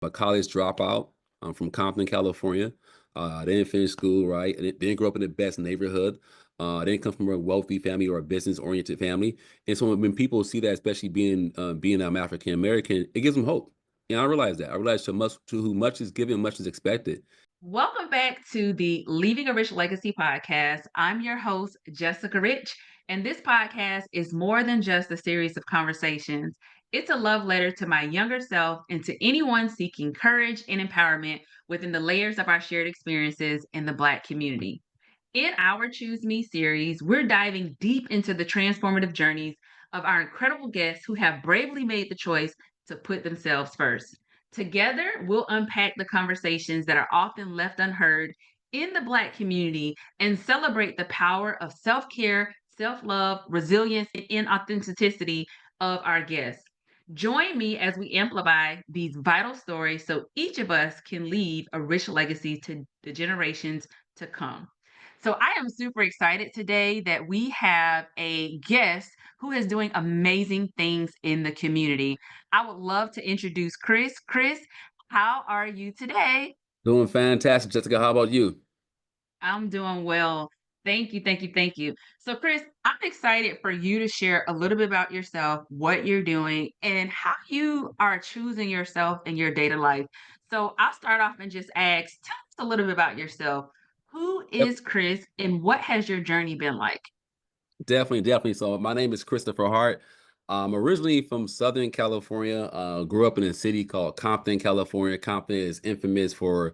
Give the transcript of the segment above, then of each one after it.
A college dropout. I'm from Compton, California. I didn't finish school, right? I didn't grow up in the best neighborhood. I didn't come from a wealthy family or a business-oriented family. And so when people see that, especially being African American, it gives them hope. And I realize that. I realize to who much is given, much is expected. Welcome back to the Leaving a Rich Legacy podcast. I'm your host, Jessica Rich, and this podcast is more than just a series of conversations. It's a love letter to my younger self and to anyone seeking courage and empowerment within the layers of our shared experiences in the Black community. In our Choose Me series, we're diving deep into the transformative journeys of our incredible guests who have bravely made the choice to put themselves first. Together, we'll unpack the conversations that are often left unheard in the Black community and celebrate the power of self care, self love, resilience, and authenticity of our guests. Join me as we amplify these vital stories so each of us can leave a rich legacy to the generations to come. So I am super excited today that we have a guest who is doing amazing things in the community. I would love to introduce Chris. Chris, how are you today? Doing fantastic, Jessica. How about you? I'm doing well. Thank you, thank you, thank you. So, Chris, I'm excited for you to share a little bit about yourself, what you're doing, and how you are choosing yourself in your data life. So, I'll start off and just ask, tell us a little bit about yourself. Who Yep. is Chris, and what has your journey been like? Definitely, definitely. So my name is Christopher Hart. I'm originally from Southern California. Grew up in a city called Compton, California. Compton is infamous for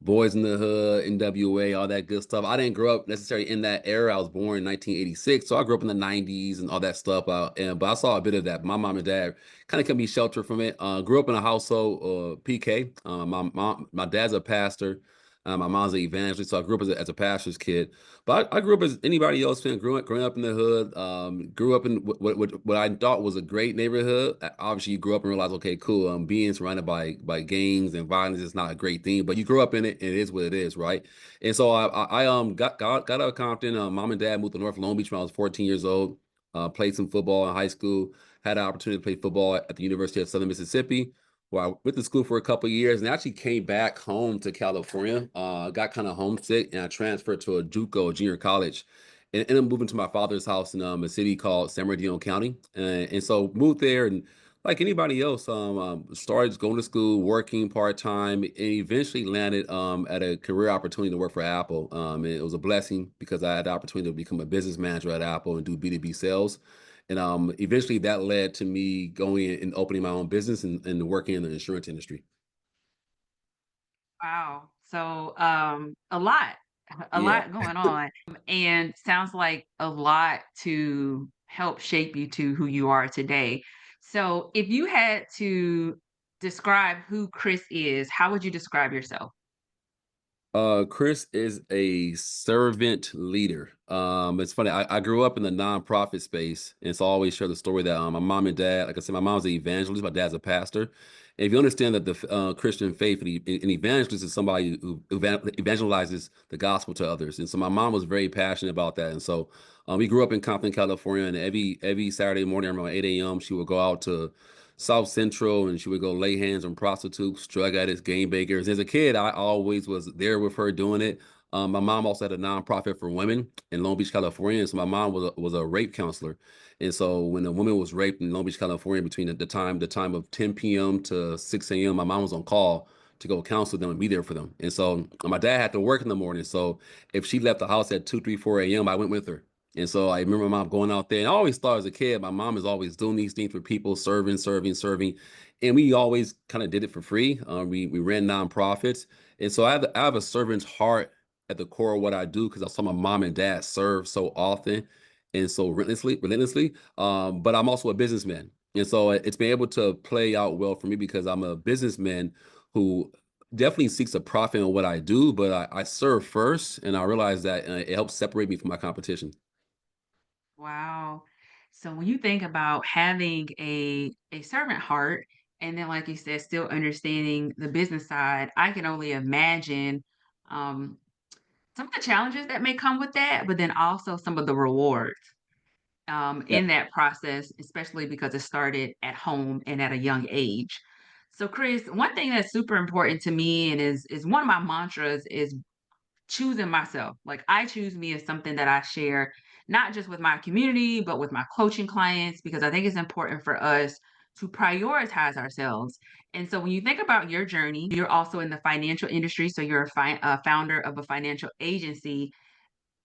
Boys in the Hood, NWA, all that good stuff. I didn't grow up necessarily in that era. I was born in 1986, so I grew up in the 90s and all that stuff. But I saw a bit of that. My mom and dad kind of kept me sheltered from it. Grew up in a household, PK. My dad's a pastor. My mom's an evangelist, so I grew up as a pastor's kid. But I grew up as anybody else, man. Growing up in the hood, grew up in what I thought was a great neighborhood. Obviously, you grew up and realize, okay, cool. Being surrounded by gangs and violence is not a great thing, but you grew up in it, and it is what it is, right? And so I got out of Compton. Mom and dad moved to North Long Beach when I was 14 years old. Played some football in high school. Had an opportunity to play football at the University of Southern Mississippi, where I went to school for a couple of years and actually came back home to California. Got kind of homesick and I transferred to a JUCO, junior college, and ended up moving to my father's house in a city called San Bernardino County. And so moved there and like anybody else, started going to school, working part-time, and eventually landed at a career opportunity to work for Apple. And it was a blessing because I had the opportunity to become a business manager at Apple and do B2B sales. And eventually that led to me going and opening my own business and working in the insurance industry. Wow. So, a lot, a Yeah. lot going on, and sounds like a lot to help shape you to who you are today. So, if you had to describe who Chris is, how would you describe yourself? Chris is a servant leader. It's funny. I grew up in the nonprofit space, and so I always share the story that my mom and dad, like I said, my mom's an evangelist, my dad's a pastor. And if you understand that the Christian faith, an evangelist is somebody who evangelizes the gospel to others, and so my mom was very passionate about that. And so we grew up in Compton, California, and every Saturday morning around 8 a.m. she would go out to South Central and she would go lay hands on prostitutes, drug addicts, game bakers. As a kid, I always was there with her doing it. My mom also had a nonprofit for women in Long Beach, California. And so my mom was a rape counselor. And so when a woman was raped in Long Beach, California, between the time of 10 p.m. to 6 a.m., my mom was on call to go counsel them and be there for them. And so my dad had to work in the morning. So if she left the house at 2, 3, 4 a.m., I went with her. And so I remember my mom going out there, and I always thought as a kid, my mom is always doing these things for people, serving, serving, serving, and we always kind of did it for free. We ran nonprofits, and so I have a servant's heart at the core of what I do because I saw my mom and dad serve so often and so relentlessly. But I'm also a businessman, and so it's been able to play out well for me because I'm a businessman who definitely seeks a profit in what I do, but I serve first, and I realize that it helps separate me from my competition. Wow. So when you think about having a servant heart, and then like you said, still understanding the business side, I can only imagine um, some of the challenges that may come with that, but then also some of the rewards Yeah. in that process, especially because it started at home and at a young age. So, Chris, one thing that's super important to me and is one of my mantras is choosing myself. Like I choose me as something that I share not just with my community, but with my coaching clients because I think it's important for us to prioritize ourselves. And so when you think about your journey, you're also in the financial industry, so you're a founder of a financial agency.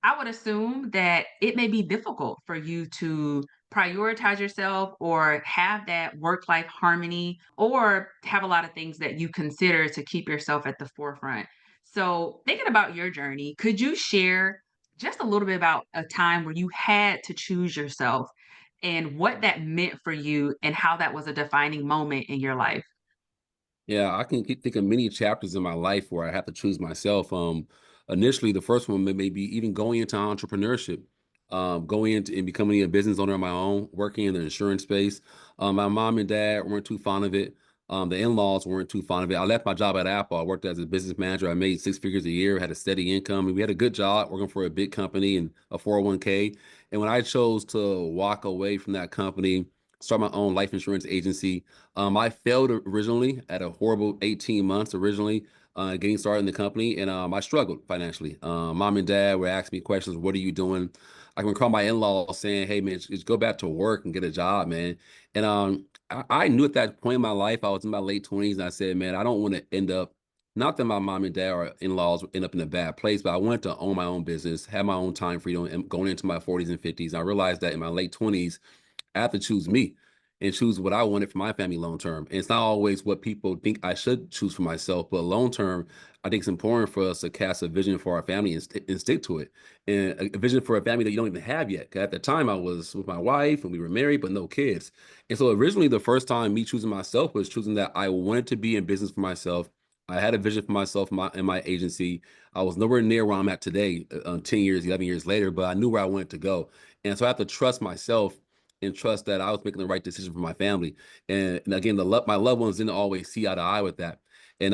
I would assume that it may be difficult for you to prioritize yourself or have that work life harmony or have a lot of things that you consider to keep yourself at the forefront. So, thinking about your journey, could you share just a little bit about a time where you had to choose yourself and what that meant for you and how that was a defining moment in your life? Yeah, I can think of many chapters in my life where I have to choose myself. Initially, the first one may be even going into entrepreneurship, going into and becoming a business owner of my own, working in the insurance space. My mom and dad weren't too fond of it. The in-laws weren't too fond of it. I left my job at Apple. I worked as a business manager. I made six figures a year, had a steady income, and we had a good job working for a big company and a 401k. And when I chose to walk away from that company, start my own life insurance agency, I failed originally at a horrible 18 months originally getting started in the company, and I struggled financially. Mom and dad were asking me questions, "What are you doing?" I can recall my in-laws saying, "Hey man, just go back to work and get a job, man." And I knew at that point in my life, I was in my late 20s, and I said, "Man, I don't want to end up." Not that my mom and dad or in-laws would end up in a bad place, but I wanted to own my own business, have my own time freedom, and going into my 40s and 50s. I realized that in my late 20s, I have to choose me and choose what I wanted for my family long term. And it's not always what people think I should choose for myself, but long term, I think it's important for us to cast a vision for our family and stick to it. And a vision for a family that you don't even have yet. 'Cause at the time, I was with my wife and we were married, but no kids. And so originally, the first time me choosing myself was choosing that I wanted to be in business for myself. I had a vision for myself in my agency. I was nowhere near where I'm at today, 10 years, 11 years later, but I knew where I wanted to go. And so I have to trust myself and trust that I was making the right decision for my family. And again, my loved ones didn't always see eye to eye with that. And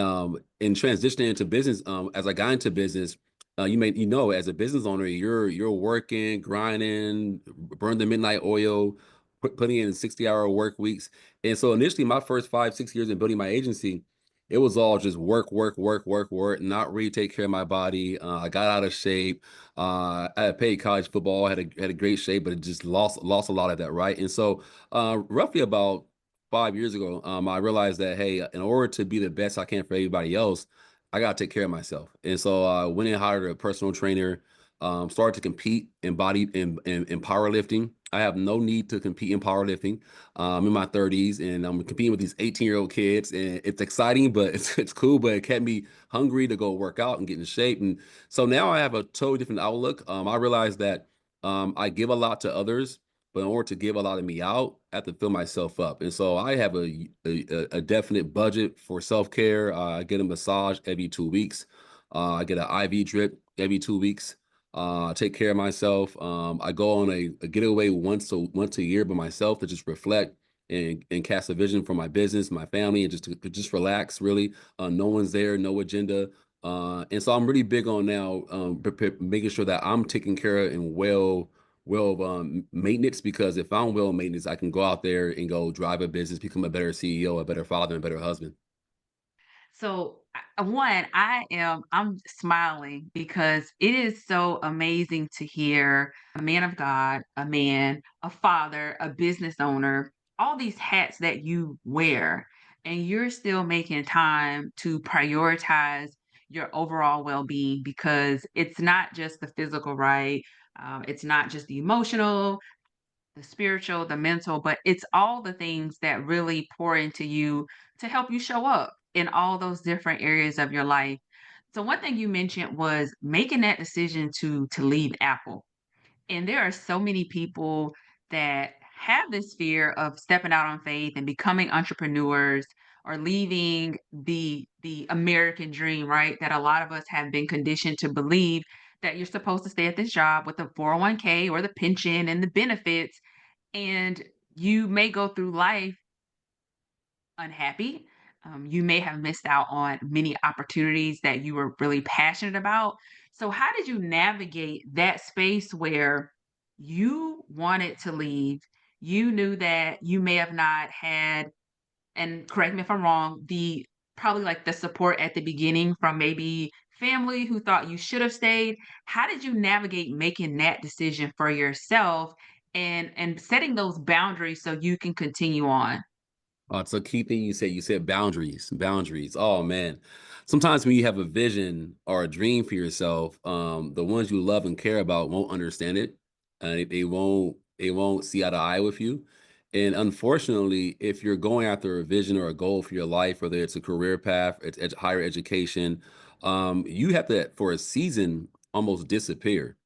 in transitioning into business, as I got into business, as a business owner, you're working, grinding, burn the midnight oil, putting in 60-hour work weeks. And so initially, my first 5, 6 years in building my agency, it was all just work, work, work, work, work, not really take care of my body. I got out of shape. I had played college football, had a great shape, but it just lost a lot of that, right? And so, roughly about 5 years ago, I realized that hey, in order to be the best I can for everybody else, I gotta take care of myself. And so, I went and hired a personal trainer. Started to compete in in powerlifting. I have no need to compete in powerlifting. I'm in my 30s and I'm competing with these 18-year-old kids, and it's exciting, but it's cool. But it kept me hungry to go work out and get in shape. And so now I have a totally different outlook. I realize that I give a lot to others, but in order to give a lot of me out, I have to fill myself up. And so I have a definite budget for self care. I get a massage every 2 weeks. I get an IV drip every 2 weeks. I take care of myself. I go on a getaway once a year by myself to just reflect and cast a vision for my business, my family, and just to just relax. Really, no one's there, no agenda. And so I'm really big on now making sure that I'm taken care of and maintenance, because if I'm well maintenance, I can go out there and go drive a business, become a better CEO, a better father, and better husband. So, one, I'm smiling because it is so amazing to hear a man of God, a man, a father, a business owner, all these hats that you wear, and you're still making time to prioritize your overall well-being because it's not just the physical, right? It's not just the emotional, the spiritual, the mental, but it's all the things that really pour into you to help you show up in all those different areas of your life. So one thing you mentioned was making that decision to leave Apple. And there are so many people that have this fear of stepping out on faith and becoming entrepreneurs or leaving the American dream, right? That a lot of us have been conditioned to believe that you're supposed to stay at this job with the 401k or the pension and the benefits, and you may go through life unhappy. You may have missed out on many opportunities that you were really passionate about. So, how did you navigate that space where you wanted to leave? You knew that you may have not had and correct me if I'm wrong, the probably like the support at the beginning from maybe family who thought you should have stayed. How did you navigate making that decision for yourself and setting those boundaries so you can continue on? It's a key thing you said. You said boundaries, boundaries. Oh man, sometimes when you have a vision or a dream for yourself, the ones you love and care about won't understand it, and they won't see eye to eye with you. And unfortunately, if you're going after a vision or a goal for your life, whether it's a career path, it's higher education, you have to, for a season, almost disappear.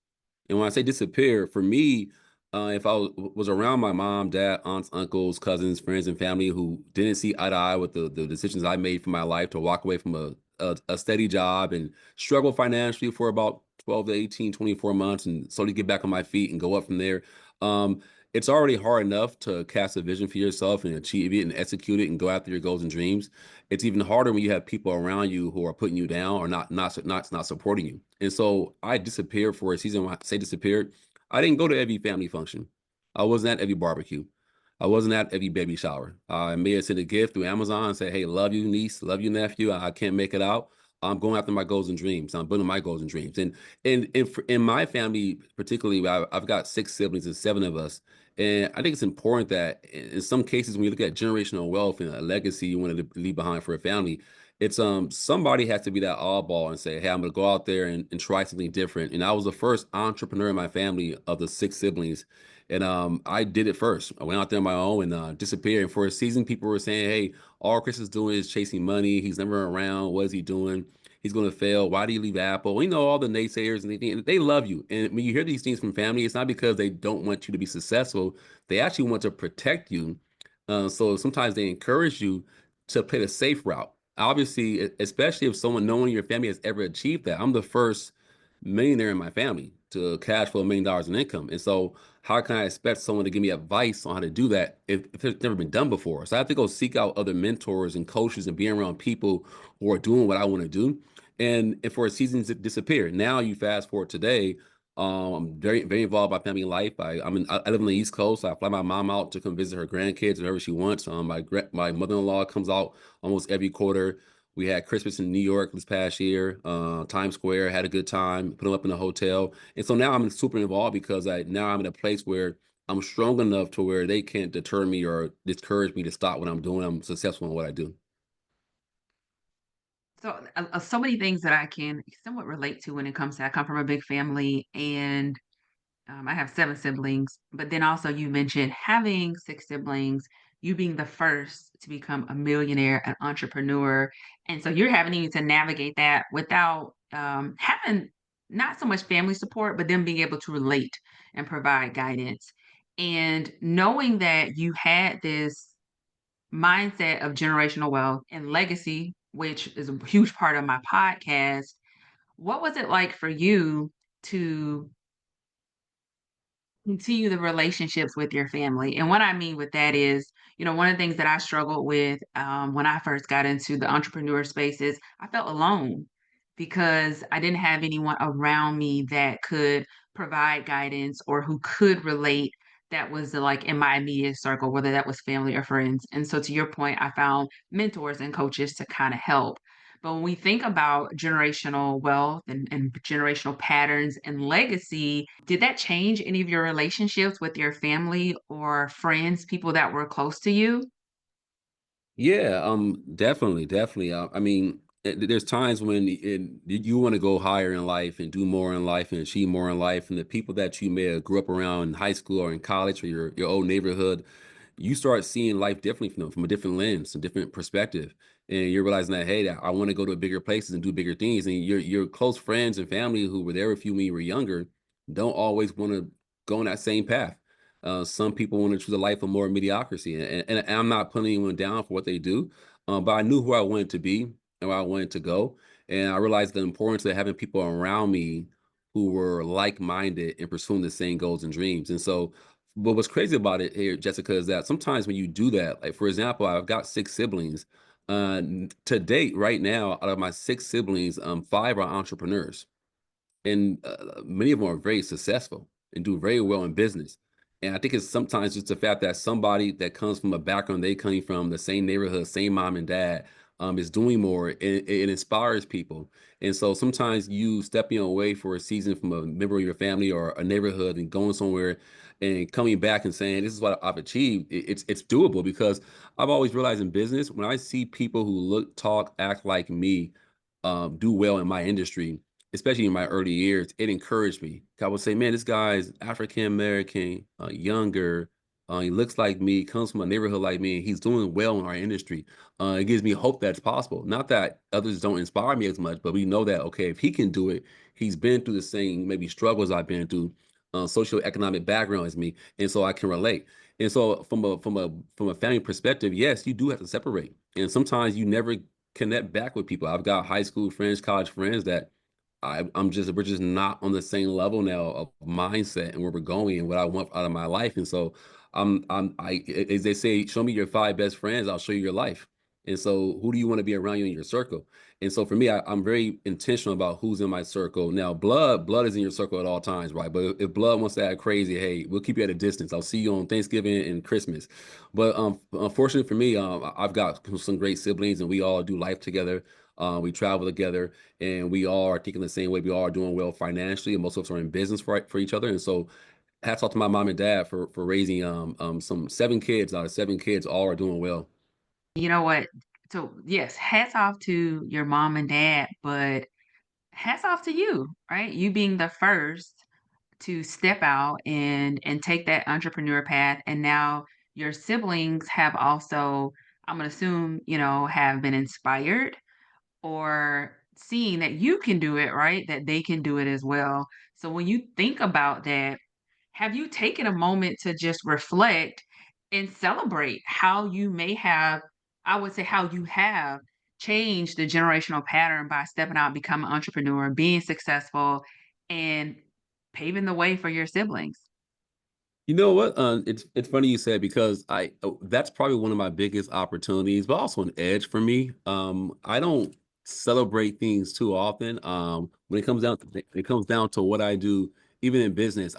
And when I say disappear, for me, if I was around my mom, dad, aunts, uncles, cousins, friends, and family who didn't see eye to eye with the decisions I made for my life to walk away from a steady job and struggle financially for about 12 to 18, 24 months and slowly get back on my feet and go up from there. Um, it's already hard enough to cast a vision for yourself and achieve it and execute it and go after your goals and dreams. It's even harder when you have people around you who are putting you down or not supporting you. And so I disappeared for a season. When I say disappeared, I didn't go to every family function. I wasn't at every barbecue. I wasn't at every baby shower. I may have sent a gift through Amazon and say, "Hey, love you, niece, love you, nephew. I can't make it out. I'm going after my goals and dreams. I'm building my goals and dreams." In my family, particularly, I've got six siblings and seven of us. And I think it's important that in some cases, when you look at generational wealth and a legacy you want to leave behind for a family, it's somebody has to be that oddball and say, "Hey, I'm gonna go out there and try something different." And I was the first entrepreneur in my family of the six siblings, and I did it first. I went out there on my own and disappeared. And for a season, people were saying, "Hey, all Chris is doing is chasing money. He's never around. What is he doing? He's going to fail. Why do you leave Apple?" You know, all the naysayers, and they love you. And when you hear these things from family, it's not because they don't want you to be successful. They actually want to protect you. So sometimes they encourage you to play the safe route. Obviously, especially if someone knowing your family has ever achieved that. I'm the first millionaire in my family to cash flow $1 million in income. And so how can I expect someone to give me advice on how to do that if it's never been done before? So I have to go seek out other mentors and coaches and be around people who are doing what I want to do. And for a season to disappear. Now you fast forward today. I'm very, very involved in my family life. I live on the East Coast. So I fly my mom out to come visit her grandkids whenever she wants. My mother-in-law comes out almost every quarter. We had Christmas in New York this past year, Times Square, had a good time, put them up in a hotel. And so now I'm super involved because now I'm in a place where I'm strong enough to where they can't deter me or discourage me to stop what I'm doing. I'm successful in what I do. So, so many things that I can somewhat relate to when it comes to I come from a big family and I have 7 siblings, but then also you mentioned having 6 siblings, you being the first to become a millionaire, an entrepreneur, and so you're having to navigate that without, having not so much family support, but them being able to relate and provide guidance. And knowing that you had this mindset of generational wealth and legacy, which is a huge part of my podcast, what was it like for you to continue the relationships with your family? And what I mean with that is, one of the things that I struggled with when I first got into the entrepreneur space is I felt alone because I didn't have anyone around me that could provide guidance or who could relate that was like in my immediate circle, whether that was family or friends. And so, to your point, I found mentors and coaches to kind of help. But when we think about generational wealth and generational patterns and legacy, did that change any of your relationships with your family or friends, people that were close to you? Yeah, definitely, definitely. I mean, there's times when you want to go higher in life and do more in life and achieve more in life, and the people that you may have grew up around in high school or in college or your old neighborhood, you start seeing life differently from a different lens, a different perspective, and you're realizing that hey, I want to go to bigger places and do bigger things, and your close friends and family who were there with you when you were younger don't always want to go on that same path. Some people want to choose a life of more mediocrity, and I'm not putting anyone down for what they do, but I knew who I wanted to be and where I wanted to go, and I realized the importance of having people around me who were like-minded and pursuing the same goals and dreams. And so, but what's crazy about it here, Jessica, is that sometimes when you do that, like for example, I've got six siblings. To date, right now, out of my six siblings, five are entrepreneurs, and many of them are very successful and do very well in business. And I think it's sometimes just the fact that somebody that comes from a background they coming from the same neighborhood, same mom and dad, is doing more. It inspires people. And so sometimes you stepping away for a season from a member of your family or a neighborhood and going somewhere and coming back and saying, this is what I've achieved. It's doable because I've always realized in business, when I see people who look, talk, act like me, do well in my industry, especially in my early years, it encouraged me. I would say, man, this guy's African American, younger. He looks like me, comes from a neighborhood like me, and he's doing well in our industry. It gives me hope that's possible. Not that others don't inspire me as much, but we know that, okay, if he can do it, he's been through the same maybe struggles I've been through, socioeconomic background as me, and so I can relate. And so from a family perspective, yes, you do have to separate. And sometimes you never connect back with people. I've got high school friends, college friends that we're just not on the same level now of mindset and where we're going and what I want out of my life. And so as they say, show me your five best friends, I'll show you your life. And so who do you want to be around you in your circle? And so for me, I'm very intentional about who's in my circle. Now, blood is in your circle at all times, right? But if blood wants to act crazy, hey, we'll keep you at a distance. I'll see you on Thanksgiving and Christmas. But unfortunately for me, I've got some great siblings and we all do life together. We travel together and we all are thinking the same way. We all are doing well financially, and most of us are in business for each other. And so, hats off to my mom and dad for raising some seven kids out of seven kids. All are doing well. You know what? So, yes, hats off to your mom and dad, but hats off to you, right? You being the first to step out and take that entrepreneur path, and now your siblings have also, I'm gonna assume, have been inspired or seeing that you can do it, right? That they can do it as well. So when you think about that, have you taken a moment to just reflect and celebrate how you may have, I would say, how you have changed the generational pattern by stepping out, becoming an entrepreneur, being successful, and paving the way for your siblings? You know what? It's funny you said because that's probably one of my biggest opportunities, but also an edge for me. I don't celebrate things too often. When it comes down to what I do, even in business,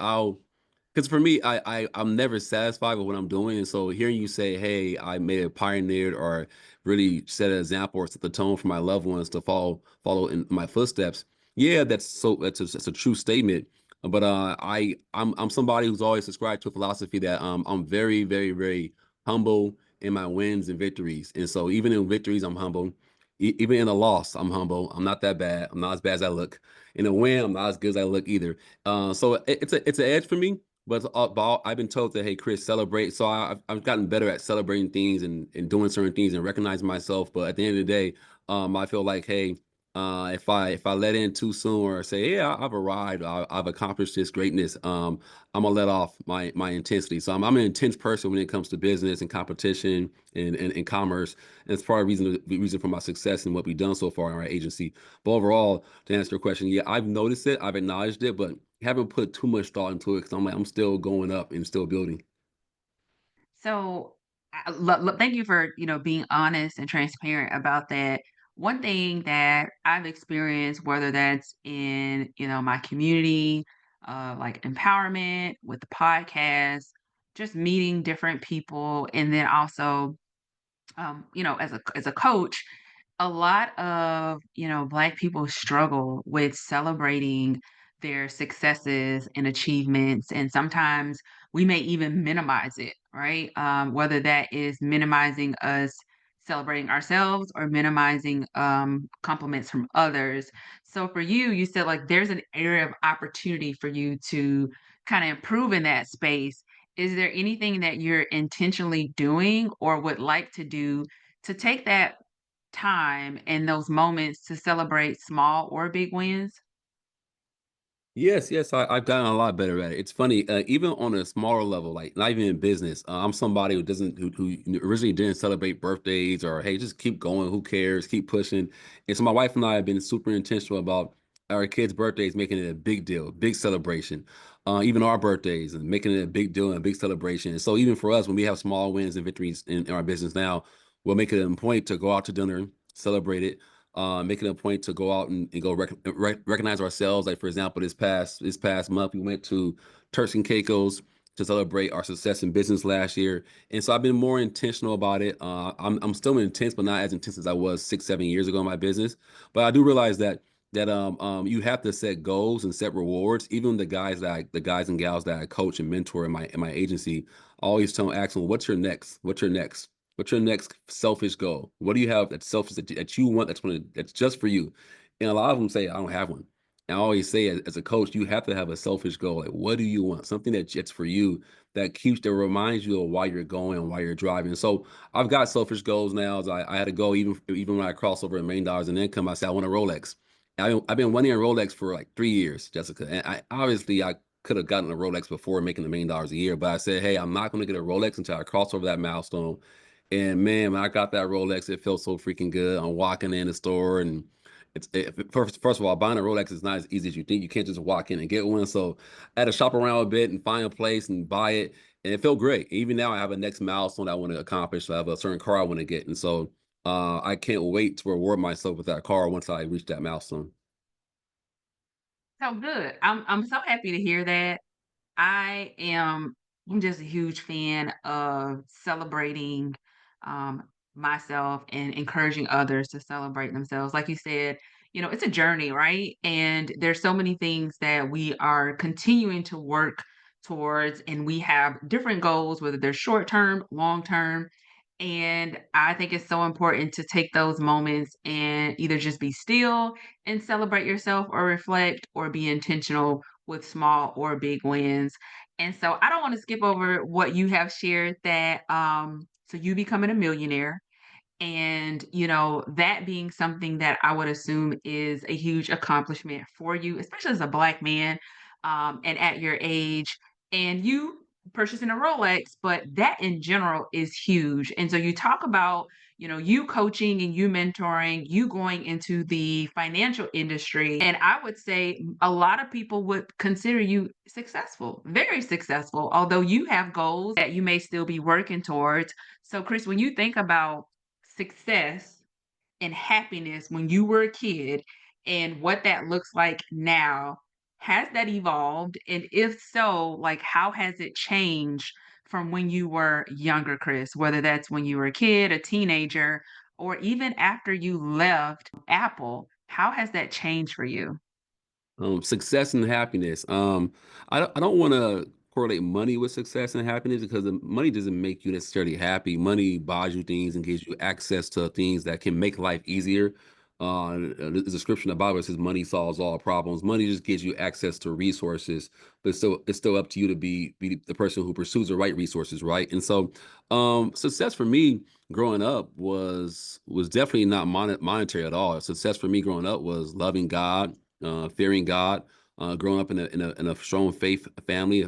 because for me, I'm never satisfied with what I'm doing, and so hearing you say, "Hey, I made a pioneered or really set an example or set the tone for my loved ones to follow in my footsteps," yeah, that's a true statement. But I'm somebody who's always subscribed to a philosophy that I'm very, very, very humble in my wins and victories. And so even in victories, I'm humble. Even in a loss, I'm humble. I'm not that bad. I'm not as bad as I look. In a win, I'm not as good as I look either. So it's an edge for me. But I've been told that, hey, Chris, celebrate. So I've gotten better at celebrating things and doing certain things and recognizing myself. But at the end of the day, I feel like, hey, if I let in too soon or say, yeah, I've arrived, I've accomplished this greatness, I'm gonna let off my intensity. So I'm an intense person when it comes to business and competition and commerce. And it's part of the reason for my success and what we've done so far in our agency. But overall, to answer your question, yeah, I've noticed it, I've acknowledged it, but haven't put too much thought into it because I'm still going up and still building. So, thank you for being honest and transparent about that. One thing that I've experienced, whether that's in my community, like empowerment with the podcast, just meeting different people, and then also as a coach, a lot of Black people struggle with celebrating their successes and achievements, and sometimes we may even minimize it, right? Whether that is minimizing us celebrating ourselves or minimizing compliments from others. So for you, you said like there's an area of opportunity for you to kind of improve in that space. Is there anything that you're intentionally doing or would like to do to take that time and those moments to celebrate small or big wins? Yes, I've gotten a lot better at it. It's funny, even on a smaller level, like not even in business. I'm somebody who originally didn't celebrate birthdays or hey, just keep going. Who cares? Keep pushing. And so my wife and I have been super intentional about our kids' birthdays, making it a big deal, big celebration. Even our birthdays and making it a big deal and a big celebration. And so even for us, when we have small wins and victories in our business now, we'll make it a point to go out to dinner, celebrate it, making a point to go out and go recognize ourselves. Like for example, this past month, we went to Turks and Caicos to celebrate our success in business last year. And so I've been more intentional about it. I'm still intense, but not as intense as I was 6, 7 years ago in my business. But I do realize that you have to set goals and set rewards. Even the guys and gals that I coach and mentor in my agency, I always ask them, what's your next? What's your next? What's your next selfish goal? What do you have that's selfish that you want that's just for you? And a lot of them say, I don't have one. And I always say, as a coach, you have to have a selfish goal. Like, what do you want? Something that's for you that reminds you of why you're going and why you're driving. So I've got selfish goals now. As I had a goal even when I crossed over $1 million in income. I said I want a Rolex. I've been wanting a Rolex for like 3 years, Jessica. And I could have gotten a Rolex before making $1 million a year, but I said, hey, I'm not going to get a Rolex until I cross over that milestone. And man, when I got that Rolex, it felt so freaking good. I'm walking in the store and first of all, buying a Rolex is not as easy as you think. You can't just walk in and get one. So I had to shop around a bit and find a place and buy it. And it felt great. Even now, I have a next milestone I want to accomplish. So I have a certain car I want to get. And so I can't wait to reward myself with that car once I reach that milestone. So good. I'm so happy to hear that. I am I'm just a huge fan of celebrating um, myself and encouraging others to celebrate themselves. Like you said, it's a journey, right? And there's so many things that we are continuing to work towards, and we have different goals, whether they're short term, long term. And I think it's so important to take those moments and either just be still and celebrate yourself or reflect or be intentional with small or big wins. And so I don't want to skip over what you have shared that so you becoming a millionaire and that being something that I would assume is a huge accomplishment for you, especially as a black man and at your age and you purchasing a Rolex, but that in general is huge. And so you talk about you coaching and you mentoring, you going into the financial industry. And I would say a lot of people would consider you successful, very successful, although you have goals that you may still be working towards. So, Chris, when you think about success and happiness when you were a kid and what that looks like now, has that evolved? And if so, like how has it changed from when you were younger, Chris? Whether that's when you were a kid, a teenager, or even after you left Apple, how has that changed for you? Success and happiness. I don't want to correlate money with success and happiness because the money doesn't make you necessarily happy. Money buys you things and gives you access to things that can make life easier. There's a scripture in the Bible that says money solves all problems. Money just gives you access to resources, but it's still up to you to be the person who pursues the right resources, right? And so, success for me growing up was definitely not monetary at all. Success for me growing up was loving God, fearing God, growing up in a strong a faithful family.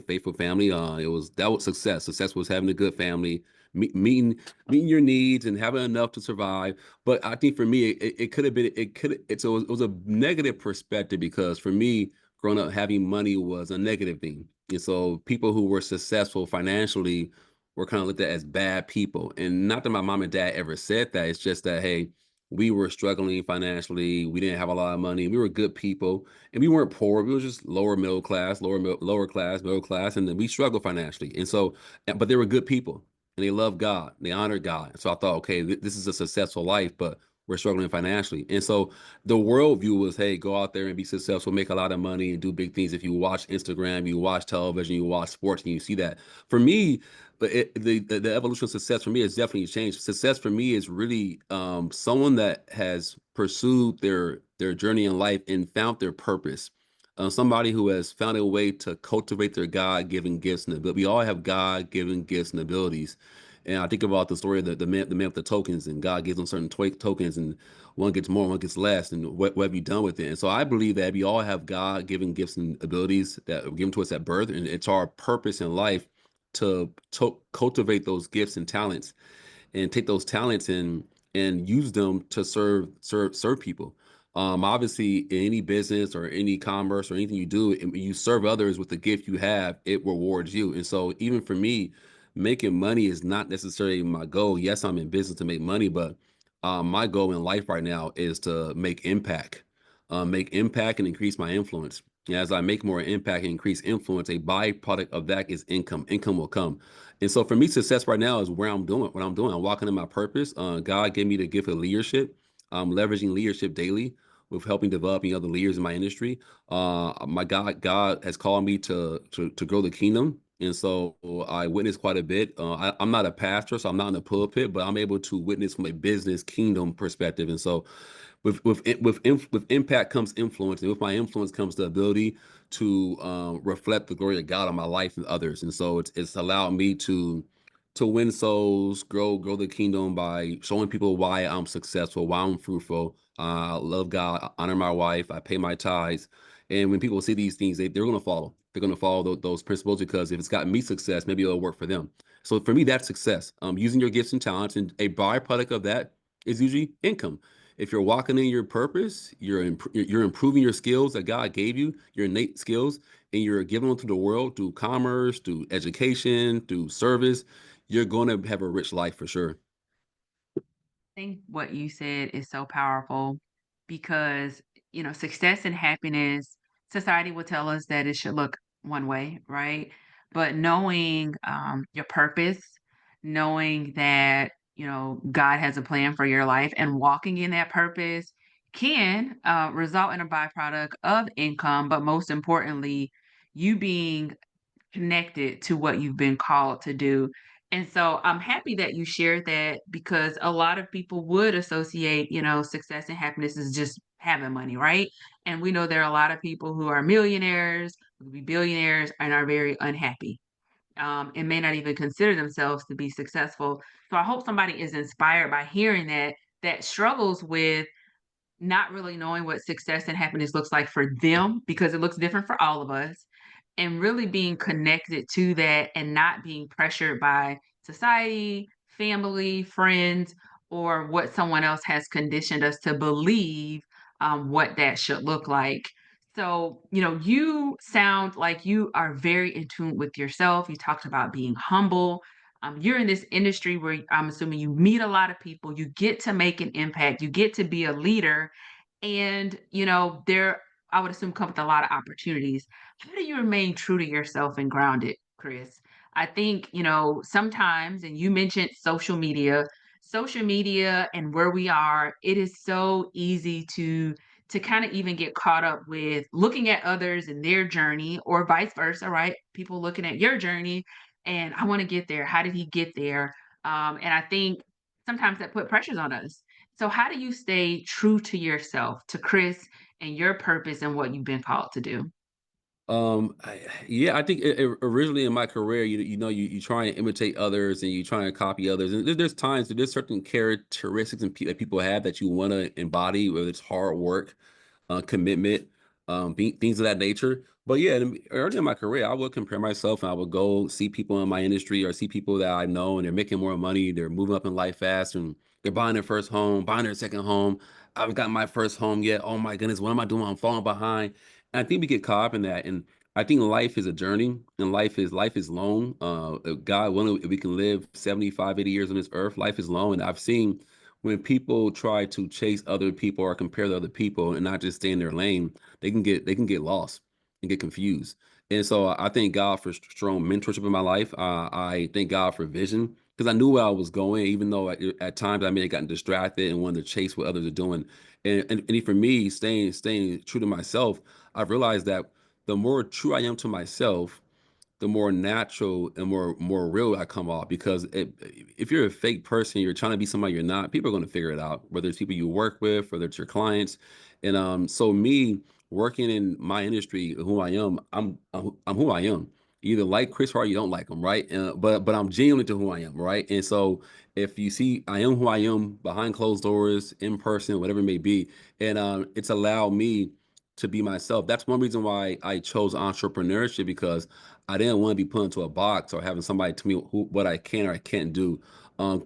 That was success. Success was having a good family, meeting your needs and having enough to survive. But I think for me, it could have been it could it so it was a negative perspective because for me, growing up having money was a negative thing. And so people who were successful financially were kind of looked at as bad people. And not that my mom and dad ever said that. It's just that, hey, we were struggling financially. We didn't have a lot of money. We were good people, and we weren't poor. We were just lower middle class, lower class, middle class, and then we struggled financially. And so, but they were good people, and they loved God. They honored God. So I thought, okay, this is a successful life, but we're struggling financially. And so the worldview was, hey, go out there and be successful, make a lot of money, and do big things. If you watch Instagram, you watch television, you watch sports, and you see that. For me, but the evolution of success for me has definitely changed. Success for me is really someone that has pursued their journey in life and found their purpose. Somebody who has found a way to cultivate their God-given gifts and abilities. We all have God-given gifts and abilities. And I think about the story of the man with the tokens, and God gives them certain tokens, and one gets more, one gets less, and what have you done with it? And so I believe that we all have God-given gifts and abilities that were given to us at birth, and it's our purpose in life to cultivate those gifts and talents and take those talents and use them to serve people. Obviously, in any business or any commerce or anything you do, and you serve others with the gift you have, it rewards you. And so, even for me, making money is not necessarily my goal. Yes, I'm in business to make money, but my goal in life right now is to make impact and increase my influence. As I make more impact and increase influence, a byproduct of that is income. Income will come. And so for me, success right now is where I'm doing what I'm doing. I'm walking in my purpose. God gave me the gift of leadership. I'm leveraging leadership daily with helping developing other leaders in my industry. My God has called me to grow the kingdom. And so I witness quite a bit. I'm not a pastor, so I'm not in the pulpit, but I'm able to witness from a business kingdom perspective. And so with impact comes influence, and with my influence comes the ability to reflect the glory of God on my life and others. And so it's allowed me to win souls, grow the kingdom by showing people why I'm successful, why I'm fruitful. I love God, I honor my wife, I pay my tithes, and when people see these things, they're going to follow. They're going to follow those principles because if it's got me success, maybe it'll work for them. So for me, that's success. Using your gifts and talents, and a byproduct of that is usually income. If you're walking in your purpose, you're improving your skills that God gave you, your innate skills, and you're giving them to the world through commerce, through education, through service. You're going to have a rich life for sure. Think what you said is so powerful because, success and happiness, society will tell us that it should look one way, right? But knowing your purpose, knowing that, God has a plan for your life and walking in that purpose can result in a byproduct of income, but most importantly, you being connected to what you've been called to do. And so I'm happy that you shared that because a lot of people would associate, success and happiness is just having money, right? And we know there are a lot of people who are millionaires, who could be billionaires, and are very unhappy, and may not even consider themselves to be successful. So I hope somebody is inspired by hearing that struggles with not really knowing what success and happiness looks like for them because it looks different for all of us, and really being connected to that and not being pressured by society, family, friends, or what someone else has conditioned us to believe what that should look like. So, you sound like you are very in tune with yourself. You talked about being humble. You're in this industry where I'm assuming you meet a lot of people, you get to make an impact, you get to be a leader, and there I would assume come with a lot of opportunities. How do you remain true to yourself and grounded, Chris? I think, sometimes, and you mentioned social media and where we are, it is so easy to kind of even get caught up with looking at others and their journey or vice versa, right? People looking at your journey and I want to get there. How did he get there? And I think sometimes that put pressures on us. So how do you stay true to yourself, to Chris and your purpose and what you've been called to do? Yeah, I think originally in my career, you try and imitate others and you try and copy others, and there's times there's certain characteristics that people have that you want to embody, whether it's hard work, commitment, things of that nature. But yeah, early in my career, I would compare myself and I would go see people in my industry or see people that I know and they're making more money, they're moving up in life fast, and they're buying their first home, buying their second home. I haven't gotten my first home yet. Oh my goodness, what am I doing? I'm falling behind. And I think we get caught up in that. And I think life is a journey and life is long. God willing, if we can live 75, 80 years on this earth, life is long. And I've seen when people try to chase other people or compare to other people and not just stay in their lane, they can get lost and get confused. And so I thank God for strong mentorship in my life. I thank God for vision because I knew where I was going, even though at times I may have gotten distracted and wanted to chase what others are doing. And for me, staying true to myself, I've realized that the more true I am to myself, the more natural and more real I come off. Because if you're a fake person, you're trying to be somebody you're not, people are going to figure it out, whether it's people you work with, whether it's your clients. And so me working in my industry, who I am, I'm who I am. You either like Chris Hart, or you don't like him, right? But I'm genuine to who I am, right? And so if you see, I am who I am behind closed doors, in person, whatever it may be, and it's allowed me to be myself. That's one reason why I chose entrepreneurship because I didn't want to be put into a box or having somebody tell me what I can or I can't do.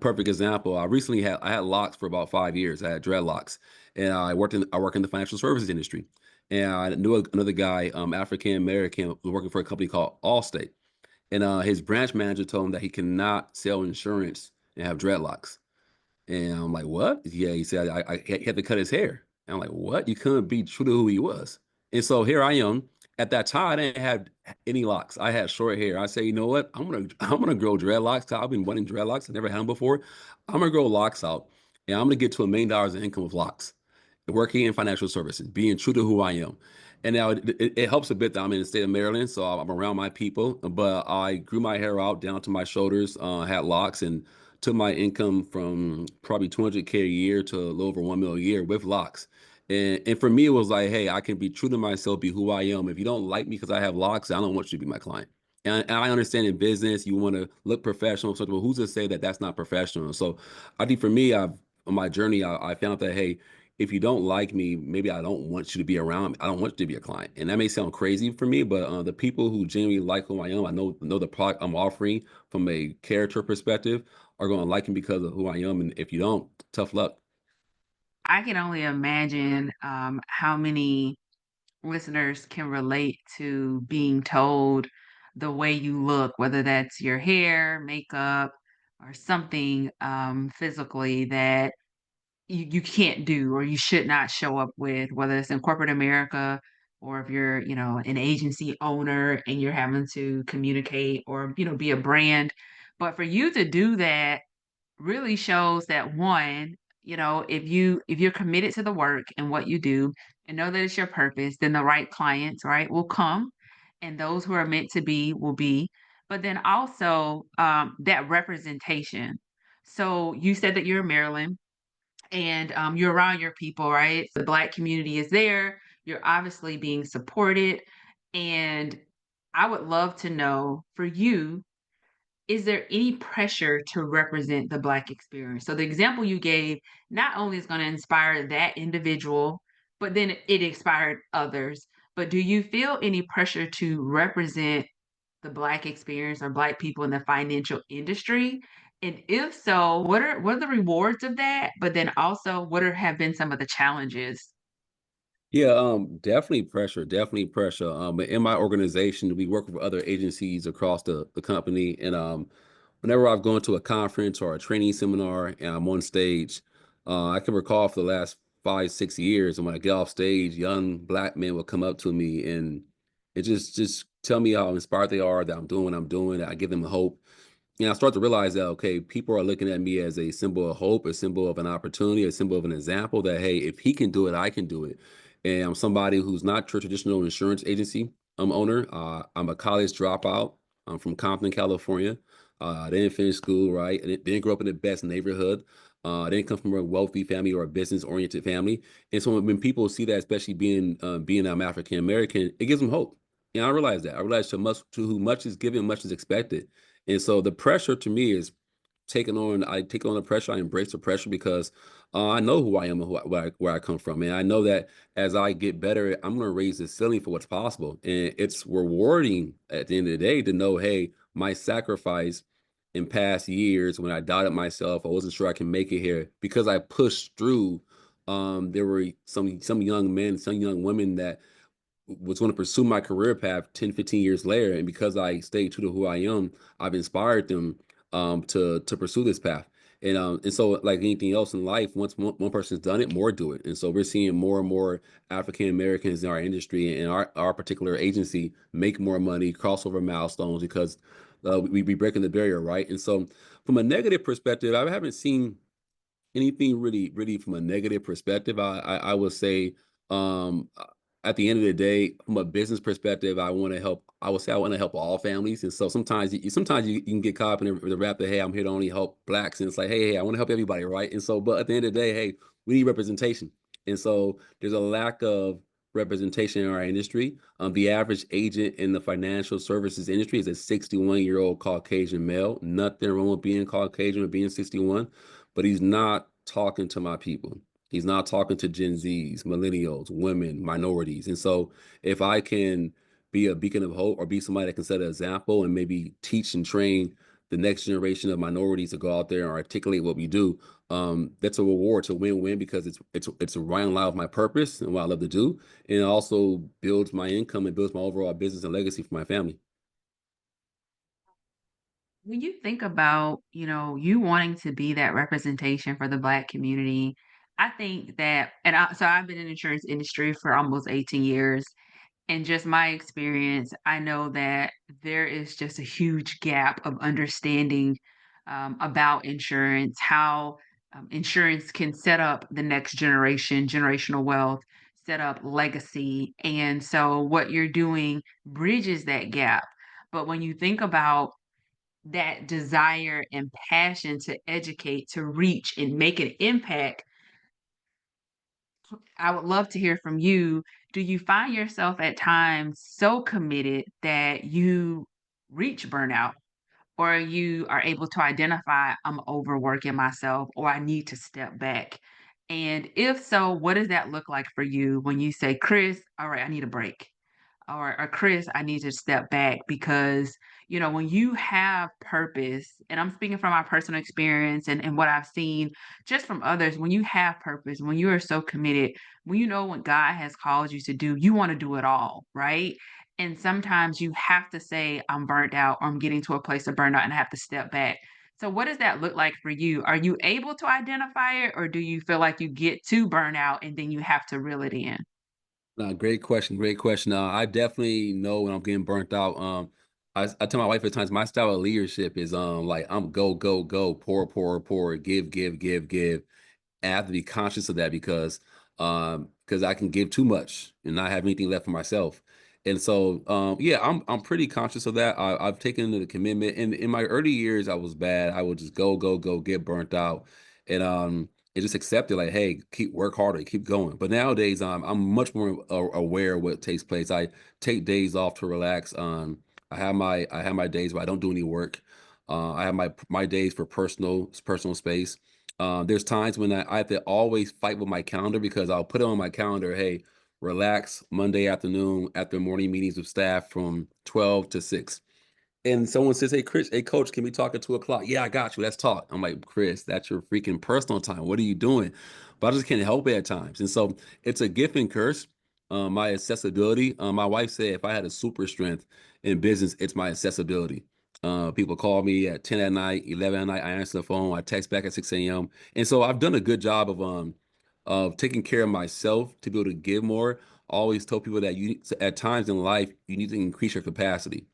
Perfect example. I had locks for about 5 years. I had dreadlocks, and I work in the financial services industry. And I knew another guy, African American, was working for a company called Allstate, and his branch manager told him that he cannot sell insurance and have dreadlocks. And I'm like, what? Yeah, he said he had to cut his hair. And I'm like, what? You couldn't be true to who he was. And so here I am. At that time, I didn't have any locks. I had short hair. I say, you know what? I'm gonna grow dreadlocks. I've been wanting dreadlocks. I never had them before. I'm gonna grow locks out, and I'm gonna get to $1 million in income with locks, working in financial services, being true to who I am. And now it helps a bit that I'm in the state of Maryland, so I'm around my people. But I grew my hair out down to my shoulders, had locks, and took my income from probably 200K a year to a little over 1 million a year with locks. And for me, it was like, hey, I can be true to myself, be who I am. If you don't like me because I have locks, I don't want you to be my client. And I understand in business, you want to look professional. So, well, who's to say that that's not professional? So, I think for me, on my journey, I found that, hey, if you don't like me, maybe I don't want you to be around me. I don't want you to be a client. And that may sound crazy for me, but the people who genuinely like who I am, I know the product I'm offering from a character perspective are going to like me because of who I am. And if you don't, tough luck. I can only imagine how many listeners can relate to being told the way you look, whether that's your hair, makeup, or something physically that you can't do or you should not show up with, whether it's in corporate America or if you're, an agency owner and you're having to communicate or, be a brand. But for you to do that really shows that one, if you're committed to the work and what you do and know that it's your purpose, then the right clients, right, will come and those who are meant to be will be. But then also that representation. So you said that you're in Maryland and you're around your people, right? The Black community is there. You're obviously being supported. And I would love to know for you, is there any pressure to represent the Black experience? So the example you gave not only is going to inspire that individual, but then it inspired others. But do you feel any pressure to represent the Black experience or Black people in the financial industry? And if so, what are the rewards of that? But then also, have been some of the challenges? Yeah, definitely pressure, definitely pressure. But in my organization, we work with other agencies across the company, and whenever I've gone to a conference or a training seminar and I'm on stage, I can recall for the last 5, 6 years, and when I get off stage, young Black men will come up to me and it just tell me how inspired they are that I'm doing what I'm doing. That I give them hope, and I start to realize that, okay, people are looking at me as a symbol of hope, a symbol of an opportunity, a symbol of an example that, hey, if he can do it, I can do it. And I'm somebody who's not your traditional insurance agency owner. I'm a college dropout. I'm from Compton, California. I didn't finish school, right? I didn't grow up in the best neighborhood. I didn't come from a wealthy family or a business-oriented family. And so when people see that, especially being African American, it gives them hope. And I realize that. I realize to who much is given, much is expected. And so the pressure to me is I take on the pressure. I embrace the pressure because I know who I am and where I come from. And I know that as I get better, I'm going to raise the ceiling for what's possible. And it's rewarding at the end of the day to know, hey, my sacrifice in past years when I doubted myself, I wasn't sure I can make it here because I pushed through. There were some young men, some young women that was going to pursue my career path 10, 15 years later. And because I stayed true to who I am, I've inspired them to pursue this path. And so like anything else in life, once one person's done it, more do it. And so we're seeing more and more African Americans in our industry and our particular agency make more money, cross over milestones because we be breaking the barrier, right? And so from a negative perspective, I haven't seen anything really from a negative perspective. I would say at the end of the day, from a business perspective, I want to help. I would say I want to help all families, and so sometimes you can get caught up in the rap that, hey, I'm here to only help blacks, and it's like, hey, I want to help everybody, right? And so, but at the end of the day, hey, we need representation, and so there's a lack of representation in our industry. The average agent in the financial services industry is a 61-year-old Caucasian male. Nothing wrong with being Caucasian or being 61, but he's not talking to my people. He's not talking to Gen Zs, millennials, women, minorities. And so if I can be a beacon of hope or be somebody that can set an example and maybe teach and train the next generation of minorities to go out there and articulate what we do, that's a reward. It's a win-win because it's right in line with my purpose and what I love to do. And it also builds my income and builds my overall business and legacy for my family. When you think about, you wanting to be that representation for the Black community, I think that, so I've been in the insurance industry for almost 18 years. And just my experience, I know that there is just a huge gap of understanding about insurance, how insurance can set up the next generation, generational wealth, set up legacy. And so what you're doing bridges that gap. But when you think about that desire and passion to educate, to reach and make an impact, I would love to hear from you. Do you find yourself at times so committed that you reach burnout, or you are able to identify, I'm overworking myself, or I need to step back? And if so, what does that look like for you when you say, Chris, all right, I need a break? Or Chris, I need to step back because, when you have purpose, and I'm speaking from my personal experience and what I've seen just from others, when you have purpose, when you are so committed, when you know what God has called you to do, you want to do it all, right? And sometimes you have to say, I'm burnt out, or I'm getting to a place of burnout and I have to step back. So, what does that look like for you? Are you able to identify it, or do you feel like you get to burnout and then you have to reel it in? No, great question. Great question. I definitely know when I'm getting burnt out. I tell my wife at times my style of leadership is like I'm go, go, go, pour, pour, pour, give, give, give, give. I have to be conscious of that because I can give too much and not have anything left for myself. And so yeah, I'm pretty conscious of that. I've taken the commitment. And in my early years, I was bad. I would just go, go, go, get burnt out. And just accept it like, hey, keep work harder, keep going. But nowadays, I'm much more aware of what takes place. I take days off to relax. I have my days where I don't do any work. I have my days for personal space. There's times when I have to always fight with my calendar because I'll put it on my calendar, hey, relax Monday afternoon after morning meetings with staff from 12 to 6. And someone says, hey, Chris, hey, coach, can we talk at 2 o'clock? Yeah, I got you. Let's talk. I'm like, Chris, that's your freaking personal time. What are you doing? But I just can't help it at times. And so it's a gift and curse. My accessibility. My wife said if I had a super strength in business, it's my accessibility. People call me at 10 at night, 11 at night. I answer the phone. I text back at 6 a.m. And so I've done a good job of taking care of myself to be able to give more. I always tell people that you at times in life you need to increase your capacity.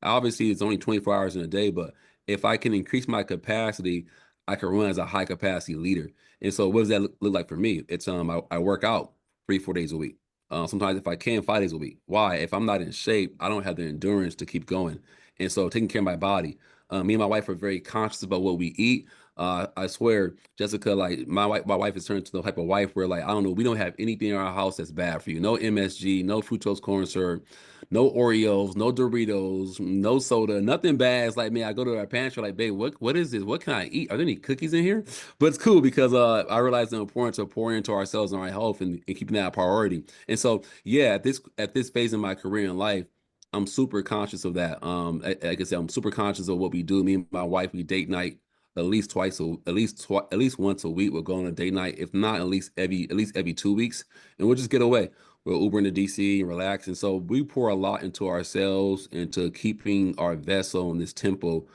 Obviously, it's only 24 hours in a day, but if I can increase my capacity, I can run as a high capacity leader. And so, what does that look like for me? It's I work out 3, 4 days a week. Sometimes, if I can, 5 days a week. Why? If I'm not in shape, I don't have the endurance to keep going. And so, taking care of my body. Me and my wife are very conscious about what we eat. I swear, Jessica, like my wife has turned to the type of wife where, like, I don't know, we don't have anything in our house that's bad for you. No MSG, no fructose corn syrup, no Oreos, no Doritos, no soda, nothing bad. It's like, man, I go to our pantry, like, babe, what is this? What can I eat? Are there any cookies in here? But it's cool because I realize the importance of pouring into ourselves and our health and keeping that a priority. And so, yeah, at this phase in my career and life, I'm super conscious of that. Like I said, I'm super conscious of what we do. Me and my wife, we date night at least once a week. We'll go on a date night, if not at least every 2 weeks, and we'll just get away. We'll Uber into DC and relax. And so we pour a lot into ourselves, into keeping our vessel in this temple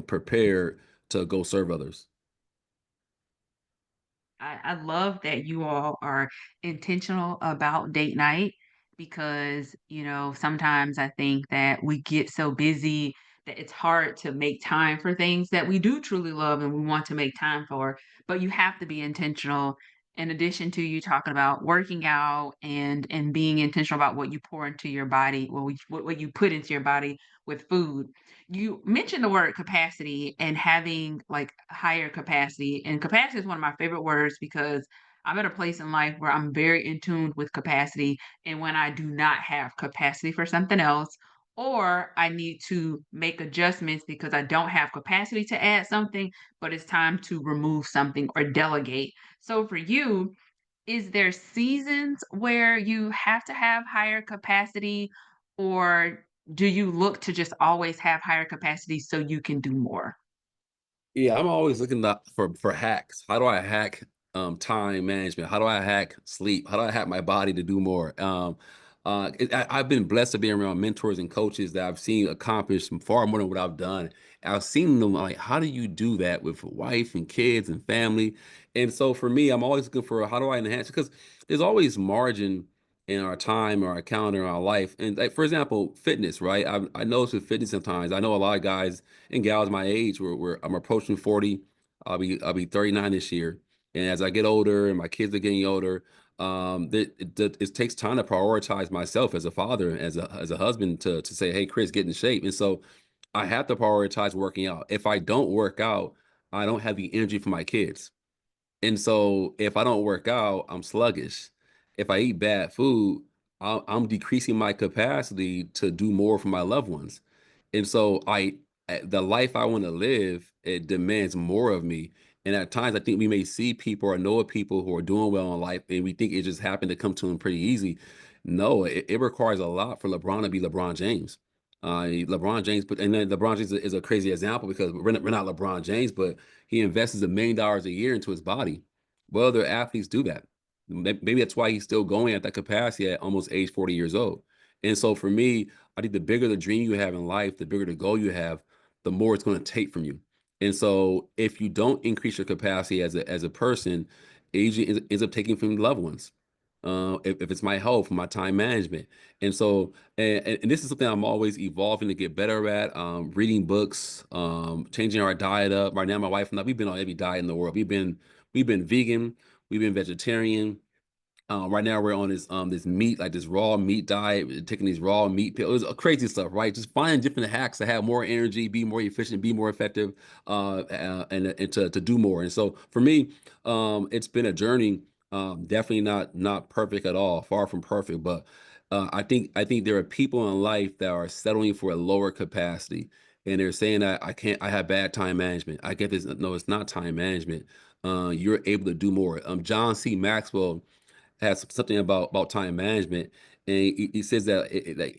prepared to go serve others. I love that you all are intentional about date night because, sometimes I think that we get so busy that it's hard to make time for things that we do truly love and we want to make time for. But you have to be intentional in addition to you talking about working out and being intentional about what you pour into your body, what you put into your body with food. You mentioned the word capacity and having like higher capacity. And capacity is one of my favorite words because I'm at a place in life where I'm very in tune with capacity. And when I do not have capacity for something else, or I need to make adjustments because I don't have capacity to add something, but it's time to remove something or delegate. So for you, is there seasons where you have to have higher capacity, or do you look to just always have higher capacity so you can do more? Yeah, I'm always looking for hacks. How do I hack time management? How do I hack sleep? How do I hack my body to do more? I've been blessed to be around mentors and coaches that I've seen accomplish far more than what I've done. I've seen them like, how do you do that with wife and kids and family? And so for me, I'm always looking for how do I enhance because there's always margin in our time or our calendar, our life. And like for example, fitness, right? I notice with fitness sometimes. I know a lot of guys and gals my age where I'm approaching 40. I'll be 39 this year. And as I get older and my kids are getting older, it takes time to prioritize myself as a father, as a husband to say, hey, Chris, get in shape. And so I have to prioritize working out. If I don't work out, I don't have the energy for my kids. And so if I don't work out, I'm sluggish. If I eat bad food, I'm decreasing my capacity to do more for my loved ones. And so the life I want to live, it demands more of me. And at times, I think we may see people or know of people who are doing well in life, and we think it just happened to come to them pretty easy. No, it requires a lot for LeBron to be LeBron James. LeBron James, but and then LeBron James is a crazy example because we're not LeBron James, but he invests $1 million a year into his body. Well, other athletes do that. Maybe that's why he's still going at that capacity at almost age 40 years old. And so for me, I think the bigger the dream you have in life, the bigger the goal you have, the more it's going to take from you. And so if you don't increase your capacity as a person, aging ends up taking from loved ones. If it's my health, my time management. And so, and this is something I'm always evolving to get better at, reading books, changing our diet up. Right now, my wife and I, we've been on every diet in the world. We've been vegan, we've been vegetarian, right now we're on this meat, like this raw meat diet, taking these raw meat pills, crazy stuff, right? Just finding different hacks to have more energy, be more efficient, be more effective, and to do more. And so for me, it's been a journey. Definitely not perfect at all, far from perfect, but I think there are people in life that are settling for a lower capacity, and they're saying that I can't, I have bad time management. I get this. No, it's not time management. You're able to do more. John C. Maxwell has something about time management, and he says that like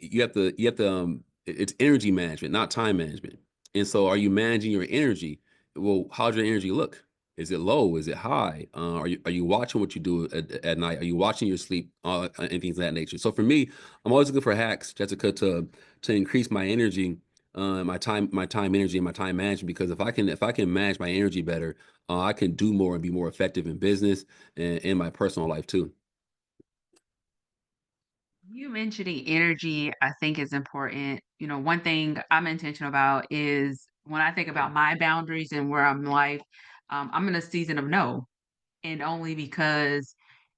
it's energy management, not time management. And so, are you managing your energy? Well, how's your energy look? Is it low? Is it high? Are you watching what you do at night? Are you watching your sleep? And things of that nature. So for me, I'm always looking for hacks, Jessica, to increase my energy, my time energy, and my time management. Because if I can manage my energy better, I can do more and be more effective in business and in my personal life too. You mentioning energy, I think is important. One thing I'm intentional about is when I think about my boundaries and where I'm in life, I'm in a season of no. And only because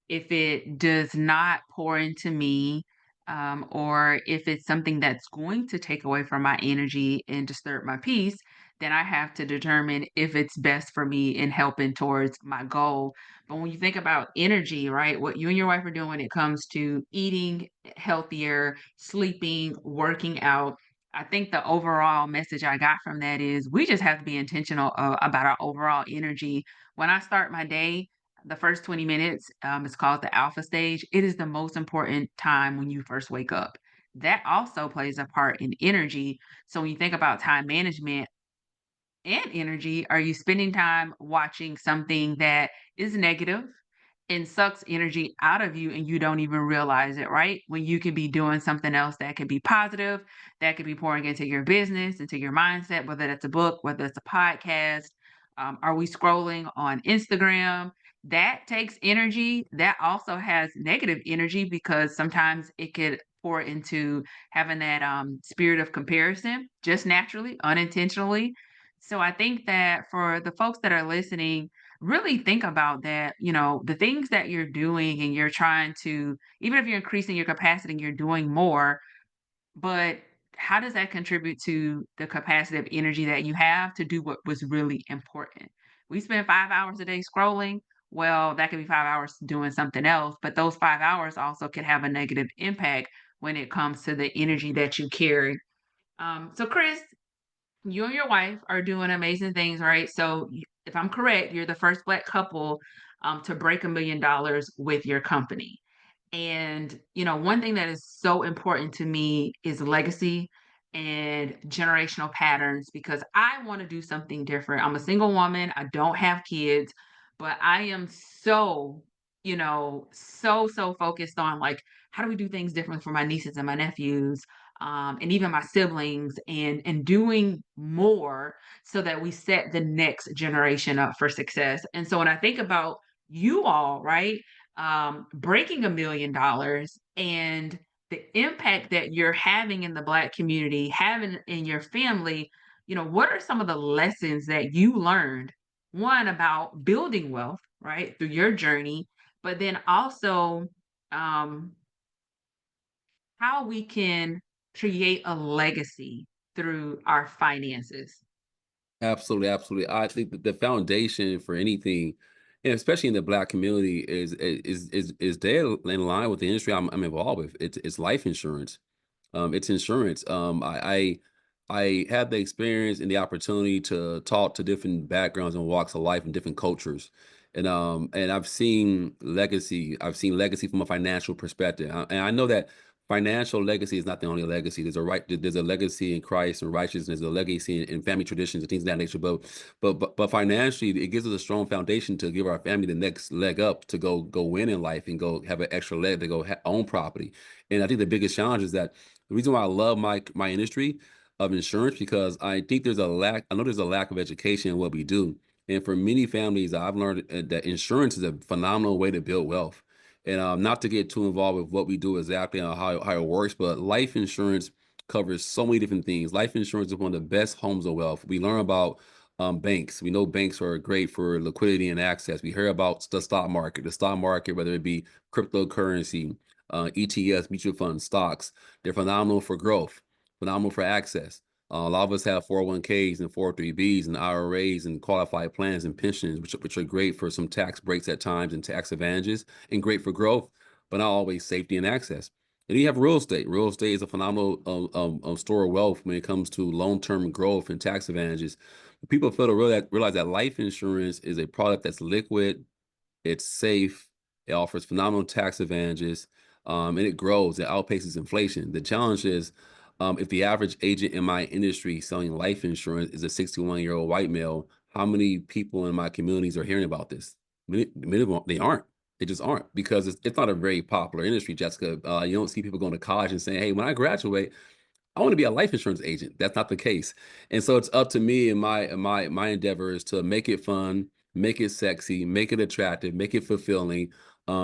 if it does not pour into me, or if it's something that's going to take away from my energy and disturb my peace, then I have to determine if it's best for me in helping towards my goal. But when you think about energy, right, what you and your wife are doing when it comes to eating healthier, sleeping, working out, I think the overall message I got from that is we just have to be intentional about our overall energy. When I start my day, the first 20 minutes, is called the alpha stage. It is the most important time when you first wake up. That also plays a part in energy. So when you think about time management, and energy, are you spending time watching something that is negative and sucks energy out of you and you don't even realize it, right? When you could be doing something else that could be positive, that could be pouring into your business, into your mindset, whether that's a book, whether it's a podcast. Are we scrolling on Instagram? That takes energy. That also has negative energy because sometimes it could pour into having that spirit of comparison just naturally, unintentionally. So I think that for the folks that are listening, really think about that, the things that you're doing and you're trying to, even if you're increasing your capacity and you're doing more, but how does that contribute to the capacity of energy that you have to do what was really important? We spend 5 hours a day scrolling. Well, that could be 5 hours doing something else, but those 5 hours also can have a negative impact when it comes to the energy that you carry. So, Chris, you and your wife are doing amazing things, right? So, if I'm correct, you're the first Black couple to break $1 million with your company. And, one thing that is so important to me is legacy and generational patterns because I want to do something different. I'm a single woman, I don't have kids, but I am so, so focused on like, how do we do things differently for my nieces and my nephews? And even my siblings and doing more so that we set the next generation up for success. And so when I think about you all, right? breaking $1 million and the impact that you're having in the Black community, having in your family, what are some of the lessons that you learned? One, about building wealth, right, through your journey, but then also um, how we can create a legacy through our finances. Absolutely, absolutely. I think that the foundation for anything, and especially in the Black community, is dead in line with the industry I'm involved with. It's life insurance. It's insurance. I had the experience and the opportunity to talk to different backgrounds and walks of life and different cultures, and I've seen legacy. I've seen legacy from a financial perspective, and I know that financial legacy is not the only legacy. There's a legacy in Christ and righteousness. There's a legacy in family traditions and things of that nature. But financially, it gives us a strong foundation to give our family the next leg up to go win in life and go have an extra leg to go own property. And I think the biggest challenge is that the reason why I love my industry of insurance, because I think there's a lack. I know there's a lack of education in what we do, and for many families, I've learned that insurance is a phenomenal way to build wealth. And not to get too involved with what we do exactly and how it works, but life insurance covers so many different things. Life insurance is one of the best homes of wealth. We learn about banks. We know banks are great for liquidity and access. We hear about the stock market. The stock market, whether it be cryptocurrency, ETFs, mutual funds, stocks, they're phenomenal for growth, phenomenal for access. A lot of us have 401ks and 403bs and IRAs and qualified plans and pensions, which are great for some tax breaks at times and tax advantages and great for growth, but not always safety and access. And you have real estate. Real estate is a phenomenal store of wealth when it comes to long-term growth and tax advantages. People fail to realize that life insurance is a product that's liquid, it's safe. It offers phenomenal tax advantages, and it grows. It outpaces inflation. The challenge is, if the average agent in my industry selling life insurance is a 61-year-old white male, how many people in my communities are hearing about this? Many of them, they aren't. They just aren't because it's not a very popular industry, Jessica. You don't see people going to college and saying, "Hey, when I graduate, I want to be a life insurance agent." That's not the case. And so it's up to me and my endeavor is to make it fun, make it sexy, make it attractive, make it fulfilling,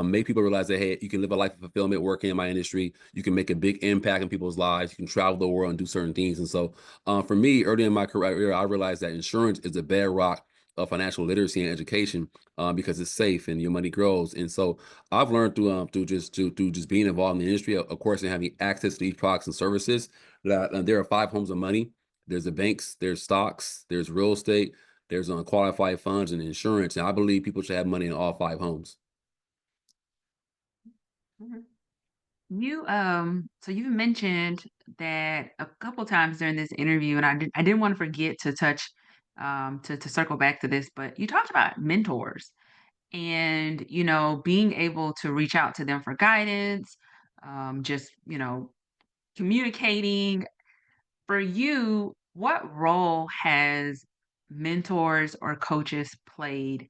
make people realize that, hey, you can live a life of fulfillment working in my industry. You can make a big impact in people's lives. You can travel the world and do certain things. And so for me, early in my career, I realized that insurance is a bedrock of financial literacy and education, because it's safe and your money grows. And so I've learned through just being involved in the industry, of course, and having access to these products and services, that there are five homes of money. There's the banks, there's stocks, there's real estate, there's unqualified funds and insurance. And I believe people should have money in all five homes. Mhm. So you mentioned that a couple times during this interview, and I didn't want to forget to touch to circle back to this, but you talked about mentors and being able to reach out to them for guidance, just communicating. For you, what role has mentors or coaches played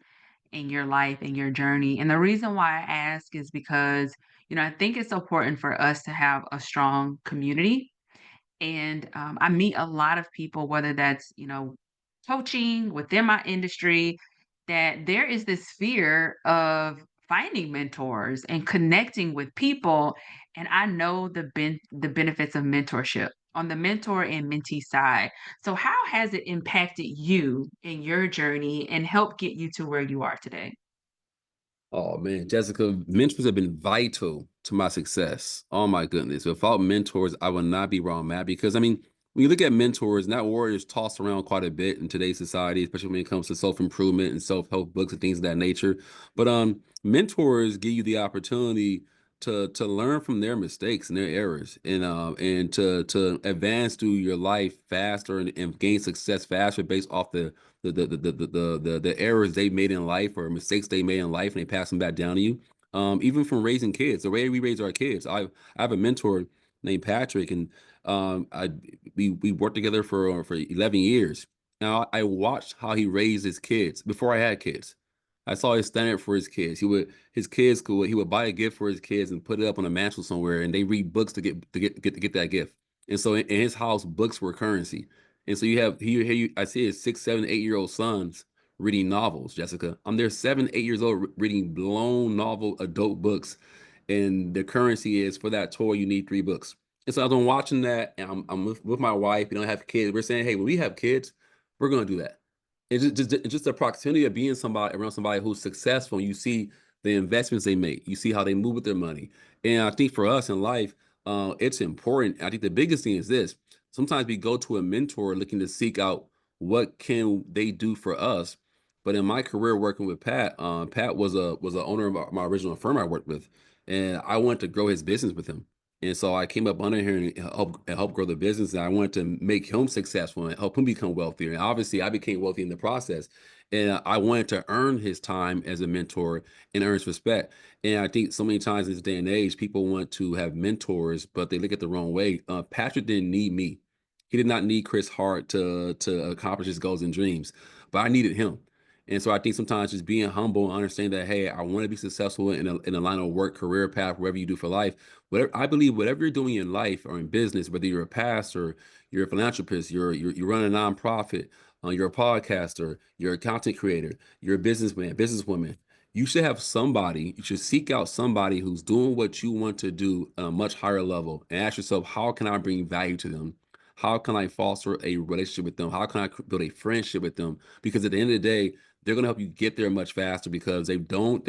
in your life, in your journey? And the reason why I ask is because, I think it's important for us to have a strong community. And I meet a lot of people, whether that's, coaching within my industry, that there is this fear of finding mentors and connecting with people. And I know the benefits of mentorship on the mentor and mentee side. So how has it impacted you in your journey and helped get you to where you are today? Oh man, Jessica, mentors have been vital to my success. Oh my goodness. Without mentors, I would not be where I'm at because I mean, when you look at mentors, and that word is tossed around quite a bit in today's society, especially when it comes to self-improvement and self-help books and things of that nature. But mentors give you the opportunity to learn from their mistakes and their errors and to advance through your life faster and gain success faster based off the errors they made in life or mistakes they made in life, and they pass them back down to you. Even from raising kids, the way we raise our kids. I have a mentor named Patrick, and I we worked together for 11 years. Now I watched how he raised his kids before I had kids. I saw his standard for his kids. He would buy a gift for his kids and put it up on a mantle somewhere, and they read books to get that gift. And so in his house, books were currency. And so you have here you I see his 6, 7, 8-year-old sons reading novels, Jessica. I'm there 7, 8 years old reading blown novel adult books. And the currency is for that toy, you need 3 books. And so as I'm watching that, and I'm with my wife, you know, I have kids. We're saying, hey, when we have kids, we're gonna do that. It's just the proximity of being somebody around somebody who's successful. You see the investments they make, you see how they move with their money. And I think for us in life, it's important. I think the biggest thing is this. Sometimes we go to a mentor looking to seek out what can they do for us. But in my career working with Pat, Pat was a owner of my original firm I worked with, and I wanted to grow his business with him. And so I came up under him and help grow the business. And I wanted to make him successful and help him become wealthier. And obviously, I became wealthy in the process. And I wanted to earn his time as a mentor and earn his respect. And I think so many times in this day and age, people want to have mentors, but they look at the wrong way. Patrick didn't need me. He did not need Chris Hart to accomplish his goals and dreams, but I needed him. And so I think sometimes just being humble and understanding that, hey, I want to be successful in a line of work, career path, whatever you do for life. Whatever I believe, whatever you're doing in life or in business, whether you're a pastor, you're a philanthropist, you run a nonprofit, you're a podcaster, you're a content creator, you're a businessman, businesswoman. You should have somebody. You should seek out somebody who's doing what you want to do at a much higher level, and ask yourself, how can I bring value to them? How can I foster a relationship with them? How can I build a friendship with them? Because at the end of the day, they're going to help you get there much faster because they've gone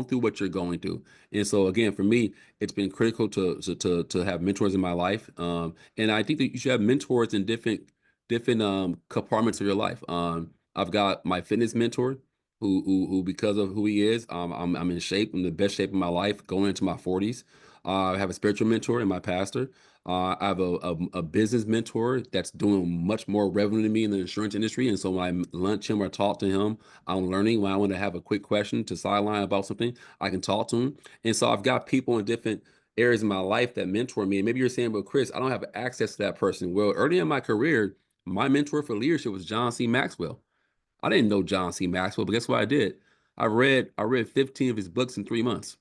through what you're going through. And so again, for me, it's been critical to have mentors in my life. And I think that you should have mentors in different compartments of your life. I've got my fitness mentor who because of who he is, I'm in shape. I'm in the best shape of my life going into my 40s. I have a spiritual mentor in my pastor. I have a business mentor that's doing much more revenue than me in the insurance industry. And so when I lunch him or talk to him, I'm learning. When I want to have a quick question to sideline about something, I can talk to him. And so I've got people in different areas in my life that mentor me. And maybe you're saying, well, Chris, I don't have access to that person. Well, early in my career, my mentor for leadership was John C. Maxwell. I didn't know John C. Maxwell, but guess what I did? I read 15 of his books in 3 months.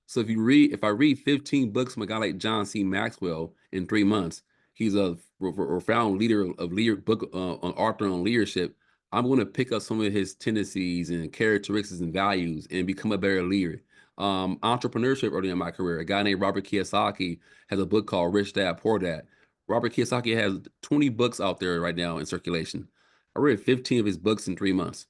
So if I read 15 books from a guy like John C. Maxwell in 3 months, he's a profound leader book on author on leadership. I'm going to pick up some of his tendencies and characteristics and values and become a better leader. Entrepreneurship early in my career, a guy named Robert Kiyosaki has a book called Rich Dad Poor Dad. Robert Kiyosaki has 20 books out there right now in circulation. I read 15 of his books in 3 months.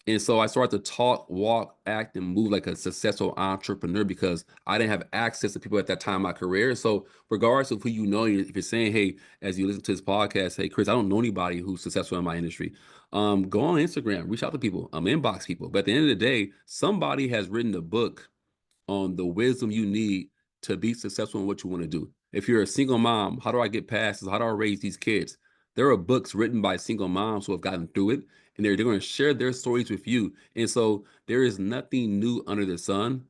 And so I started to talk, walk, act, and move like a successful entrepreneur because I didn't have access to people at that time in my career. So, regardless of who you know, if you're saying, hey, as you listen to this podcast, hey, Chris, I don't know anybody who's successful in my industry, go on Instagram, reach out to people, inbox people. But at the end of the day, somebody has written a book on the wisdom you need to be successful in what you want to do. If you're a single mom, how do I get past this? How do I raise these kids? There are books written by single moms who have gotten through it, and they're going to share their stories with you. And so there is nothing new under the sun.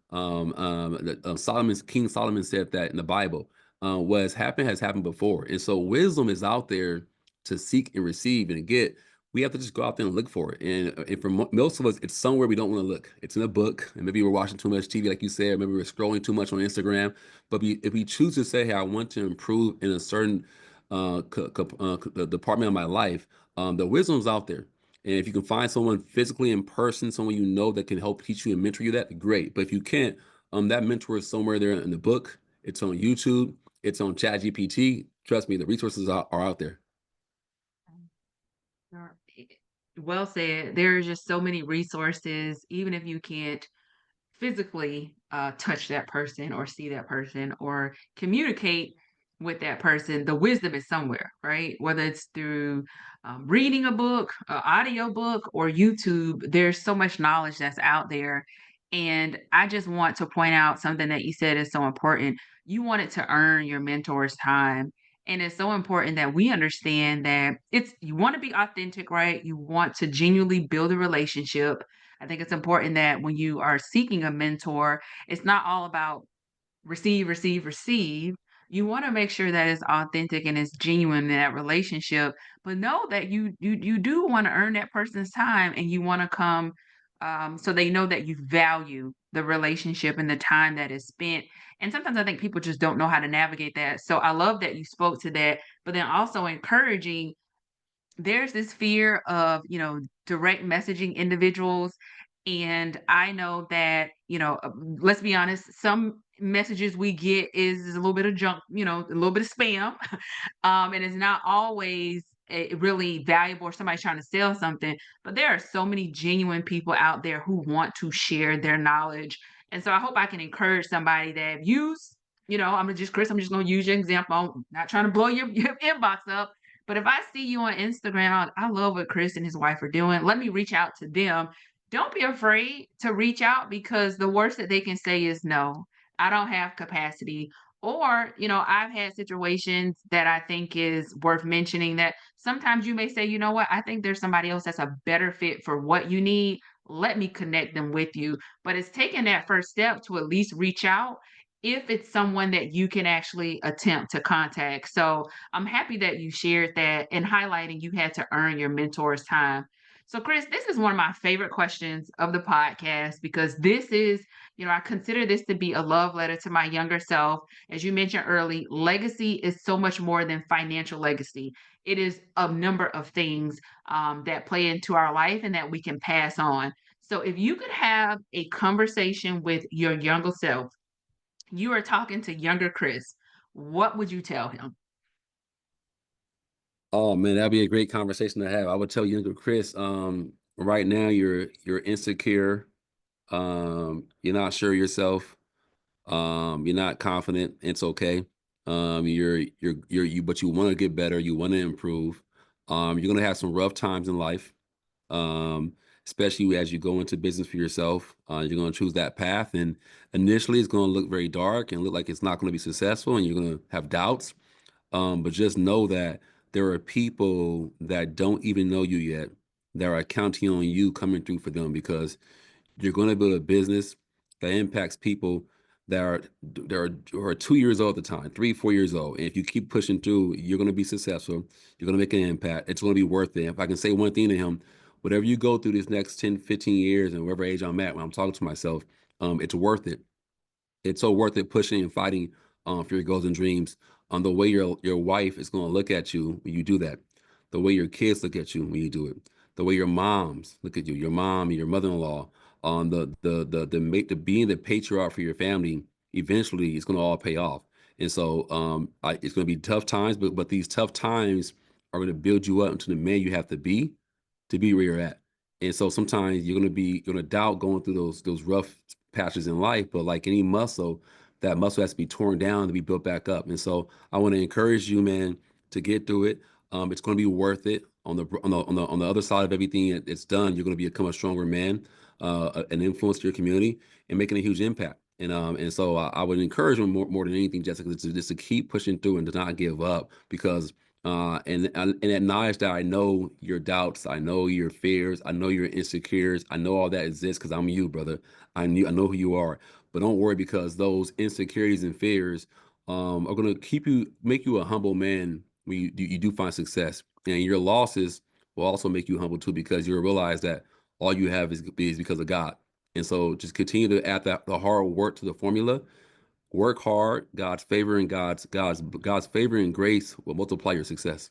King Solomon said that in the Bible. What has happened before. And so wisdom is out there to seek and receive and get. We have to just go out there and look for it. And for most of us, it's somewhere we don't want to look. It's in a book, and maybe we're watching too much TV, like you said. Maybe we're scrolling too much on Instagram. But if we choose to say, "Hey, I want to improve in a certain department of my life," the wisdom's out there. And if you can find someone physically in person, someone you know that can help teach you and mentor you, that great. But if you can't, that mentor is somewhere there in the book. It's on YouTube. It's on ChatGPT. Trust me, the resources are out there. Sure. Well said. There's just so many resources, even if you can't physically touch that person or see that person or communicate with that person, the wisdom is somewhere, right? Whether it's through reading a book, audio book, or YouTube, there's so much knowledge that's out there. And I just want to point out something that you said is so important. You wanted to earn your mentor's time. And it's so important that we understand that you want to be authentic, right? You want to genuinely build a relationship. I think it's important that when you are seeking a mentor, it's not all about receive, receive, receive. You want to make sure that it's authentic and it's genuine in that relationship, but know that you do want to earn that person's time and you want to come so they know that you value the relationship and the time that is spent. And sometimes I think people just don't know how to navigate that. So I love that you spoke to that, but then also encouraging there's this fear of, direct messaging individuals. And I know that, let's be honest, some messages we get is a little bit of junk, a little bit of spam. And it's not always really valuable or somebody's trying to sell something. But there are so many genuine people out there who want to share their knowledge. And so I hope I can encourage somebody that use, Chris, I'm just going to use your example. I'm not trying to blow your inbox up. But if I see you on Instagram, I love what Chris and his wife are doing. Let me reach out to them. Don't be afraid to reach out, because the worst that they can say is no, I don't have capacity. Or, I've had situations that I think is worth mentioning, that sometimes you may say, you know what, I think there's somebody else that's a better fit for what you need. Let me connect them with you. But it's taking that first step to at least reach out if it's someone that you can actually attempt to contact. So I'm happy that you shared that and highlighting you had to earn your mentor's time. So, Chris, this is one of my favorite questions of the podcast, because this is, I consider this to be a love letter to my younger self. As you mentioned early, legacy is so much more than financial legacy. It is a number of things that play into our life and that we can pass on. So, if you could have a conversation with your younger self, you are talking to younger Chris, what would you tell him? Oh man, that'd be a great conversation to have. I would tell younger Chris, right now you're insecure, you're not sure of yourself, you're not confident. It's okay. But you want to get better, you want to improve. You're gonna have some rough times in life, um, especially as you go into business for yourself. You're gonna choose that path, and initially it's gonna look very dark and look like it's not gonna be successful, and you're gonna have doubts. But just know that there are people that don't even know you yet that are counting on you coming through for them, because you're going to build a business that impacts people that are 2 years old at the time, 3, 4 years old. And if you keep pushing through, you're going to be successful. You're going to make an impact. It's going to be worth it. If I can say one thing to him, whatever you go through this next 10, 15 years, and whatever age I'm at when I'm talking to myself, it's worth it. It's so worth it pushing and fighting for your goals and dreams. On the way your wife is going to look at you when you do that, the way your kids look at you when you do it, the way your moms look at you, your mom and your mother-in-law, on the being the patriarch for your family. Eventually, it's going to all pay off. And so, it's going to be tough times, but these tough times are going to build you up into the man you have to be where you're at. And so sometimes you're gonna doubt going through those rough patches in life, but like any muscle, that muscle has to be torn down to be built back up. And so I want to encourage you, man, to get through it. It's going to be worth it. On the other side of everything it's done, you're going to become a stronger man, an influence to your community, and making a huge impact. And so I would encourage you more than anything, Jessica, just to keep pushing through and to not give up, because and acknowledge that I know your doubts, I know your fears, I know your insecurities, I know all that exists because I'm you, brother. I know who you are. But don't worry, because those insecurities and fears are gonna make you a humble man when you do find success. And your losses will also make you humble too, because you'll realize that all you have is because of God. And so just continue to add the hard work to the formula. Work hard. God's favor and God's favor and grace will multiply your success.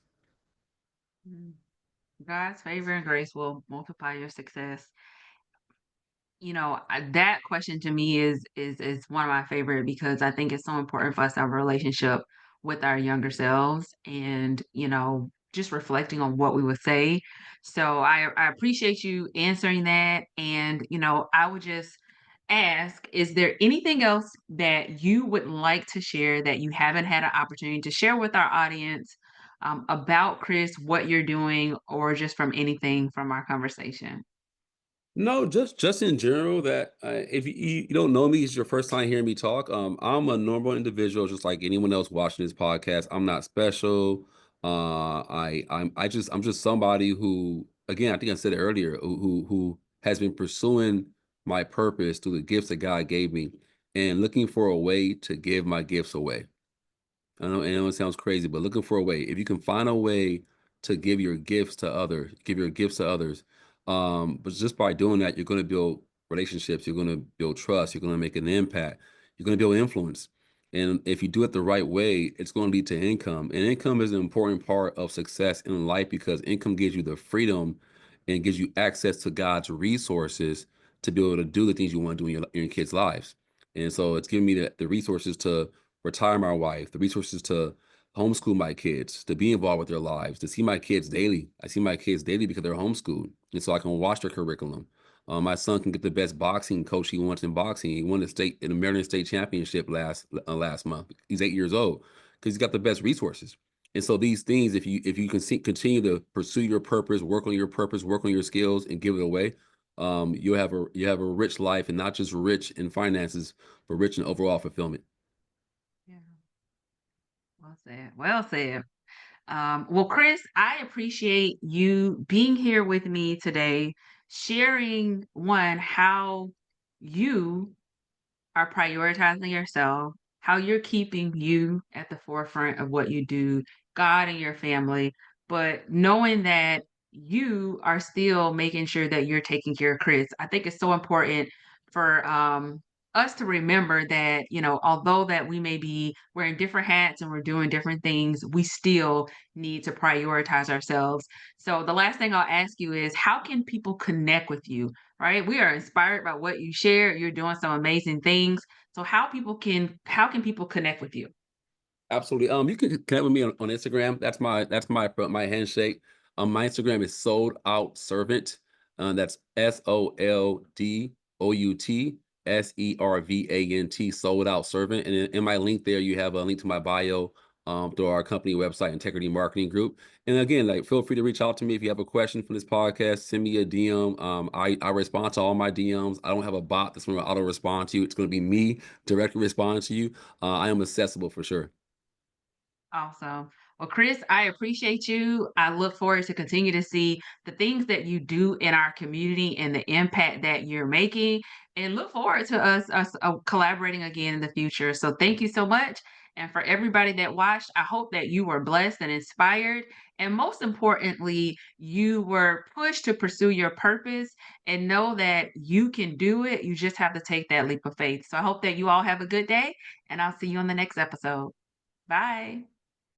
Mm. God's favor and grace will multiply your success. That question to me is one of my favorite, because I think it's so important for us to have a relationship with our younger selves, and just reflecting on what we would say. So I appreciate you answering that. And I would just ask, is there anything else that you would like to share that you haven't had an opportunity to share with our audience, about Chris, what you're doing, or just from anything from our conversation? No, just in general, that if you don't know me, it's your first time hearing me talk. I'm a normal individual, just like anyone else watching this podcast. I'm not special. I'm just somebody who, again, I think I said it earlier, who has been pursuing my purpose through the gifts that God gave me, and looking for a way to give my gifts away. I know it sounds crazy, but looking for a way. If you can find a way to give your gifts to others, but just by doing that, you're going to build relationships, you're going to build trust, you're going to make an impact, you're going to build influence. And if you do it the right way, it's going to lead to income. And income is an important part of success in life because income gives you the freedom and gives you access to God's resources to be able to do the things you want to do in your kids' lives. And so it's giving me the resources to retire my wife, the resources to homeschool my kids, to be involved with their lives, to see my kids daily. I see my kids daily because they're homeschooled. And so I can watch their curriculum. My son can get the best boxing coach he wants in boxing. He won the state in the Maryland State Championship last month. He's 8 years old because he's got the best resources. And so these things, if you can continue to pursue your purpose, work on your purpose, work on your skills, and give it away, you have a rich life, and not just rich in finances, but rich in overall fulfillment. Yeah. Well said. Well said. Well, Chris, I appreciate you being here with me today, sharing one, how you are prioritizing yourself, how you're keeping you at the forefront of what you do, God and your family, but knowing that you are still making sure that you're taking care of Chris. I think it's so important for us to remember that, although that we may be wearing different hats and we're doing different things, we still need to prioritize ourselves. So the last thing I'll ask you is, how can people connect with you? Right? We are inspired by what you share. You're doing some amazing things. So how can people connect with you? Absolutely. You can connect with me on Instagram. That's my handshake. My Instagram is sold out servant. That's SOLDOUTSERVANT, sold out servant. And in my link there, you have a link to my bio through our company website, Integrity Marketing Group. And again, like, feel free to reach out to me if you have a question for this podcast. Send me a DM. I respond to all my DMs. I don't have a bot that's going to auto respond to you. It's going to be me directly responding to you. I am accessible for sure. Awesome. Well, Chris, I appreciate you. I look forward to continue to see the things that you do in our community and the impact that you're making, and look forward to us collaborating again in the future. So thank you so much. And for everybody that watched, I hope that you were blessed and inspired. And most importantly, you were pushed to pursue your purpose and know that you can do it. You just have to take that leap of faith. So I hope that you all have a good day, and I'll see you on the next episode. Bye.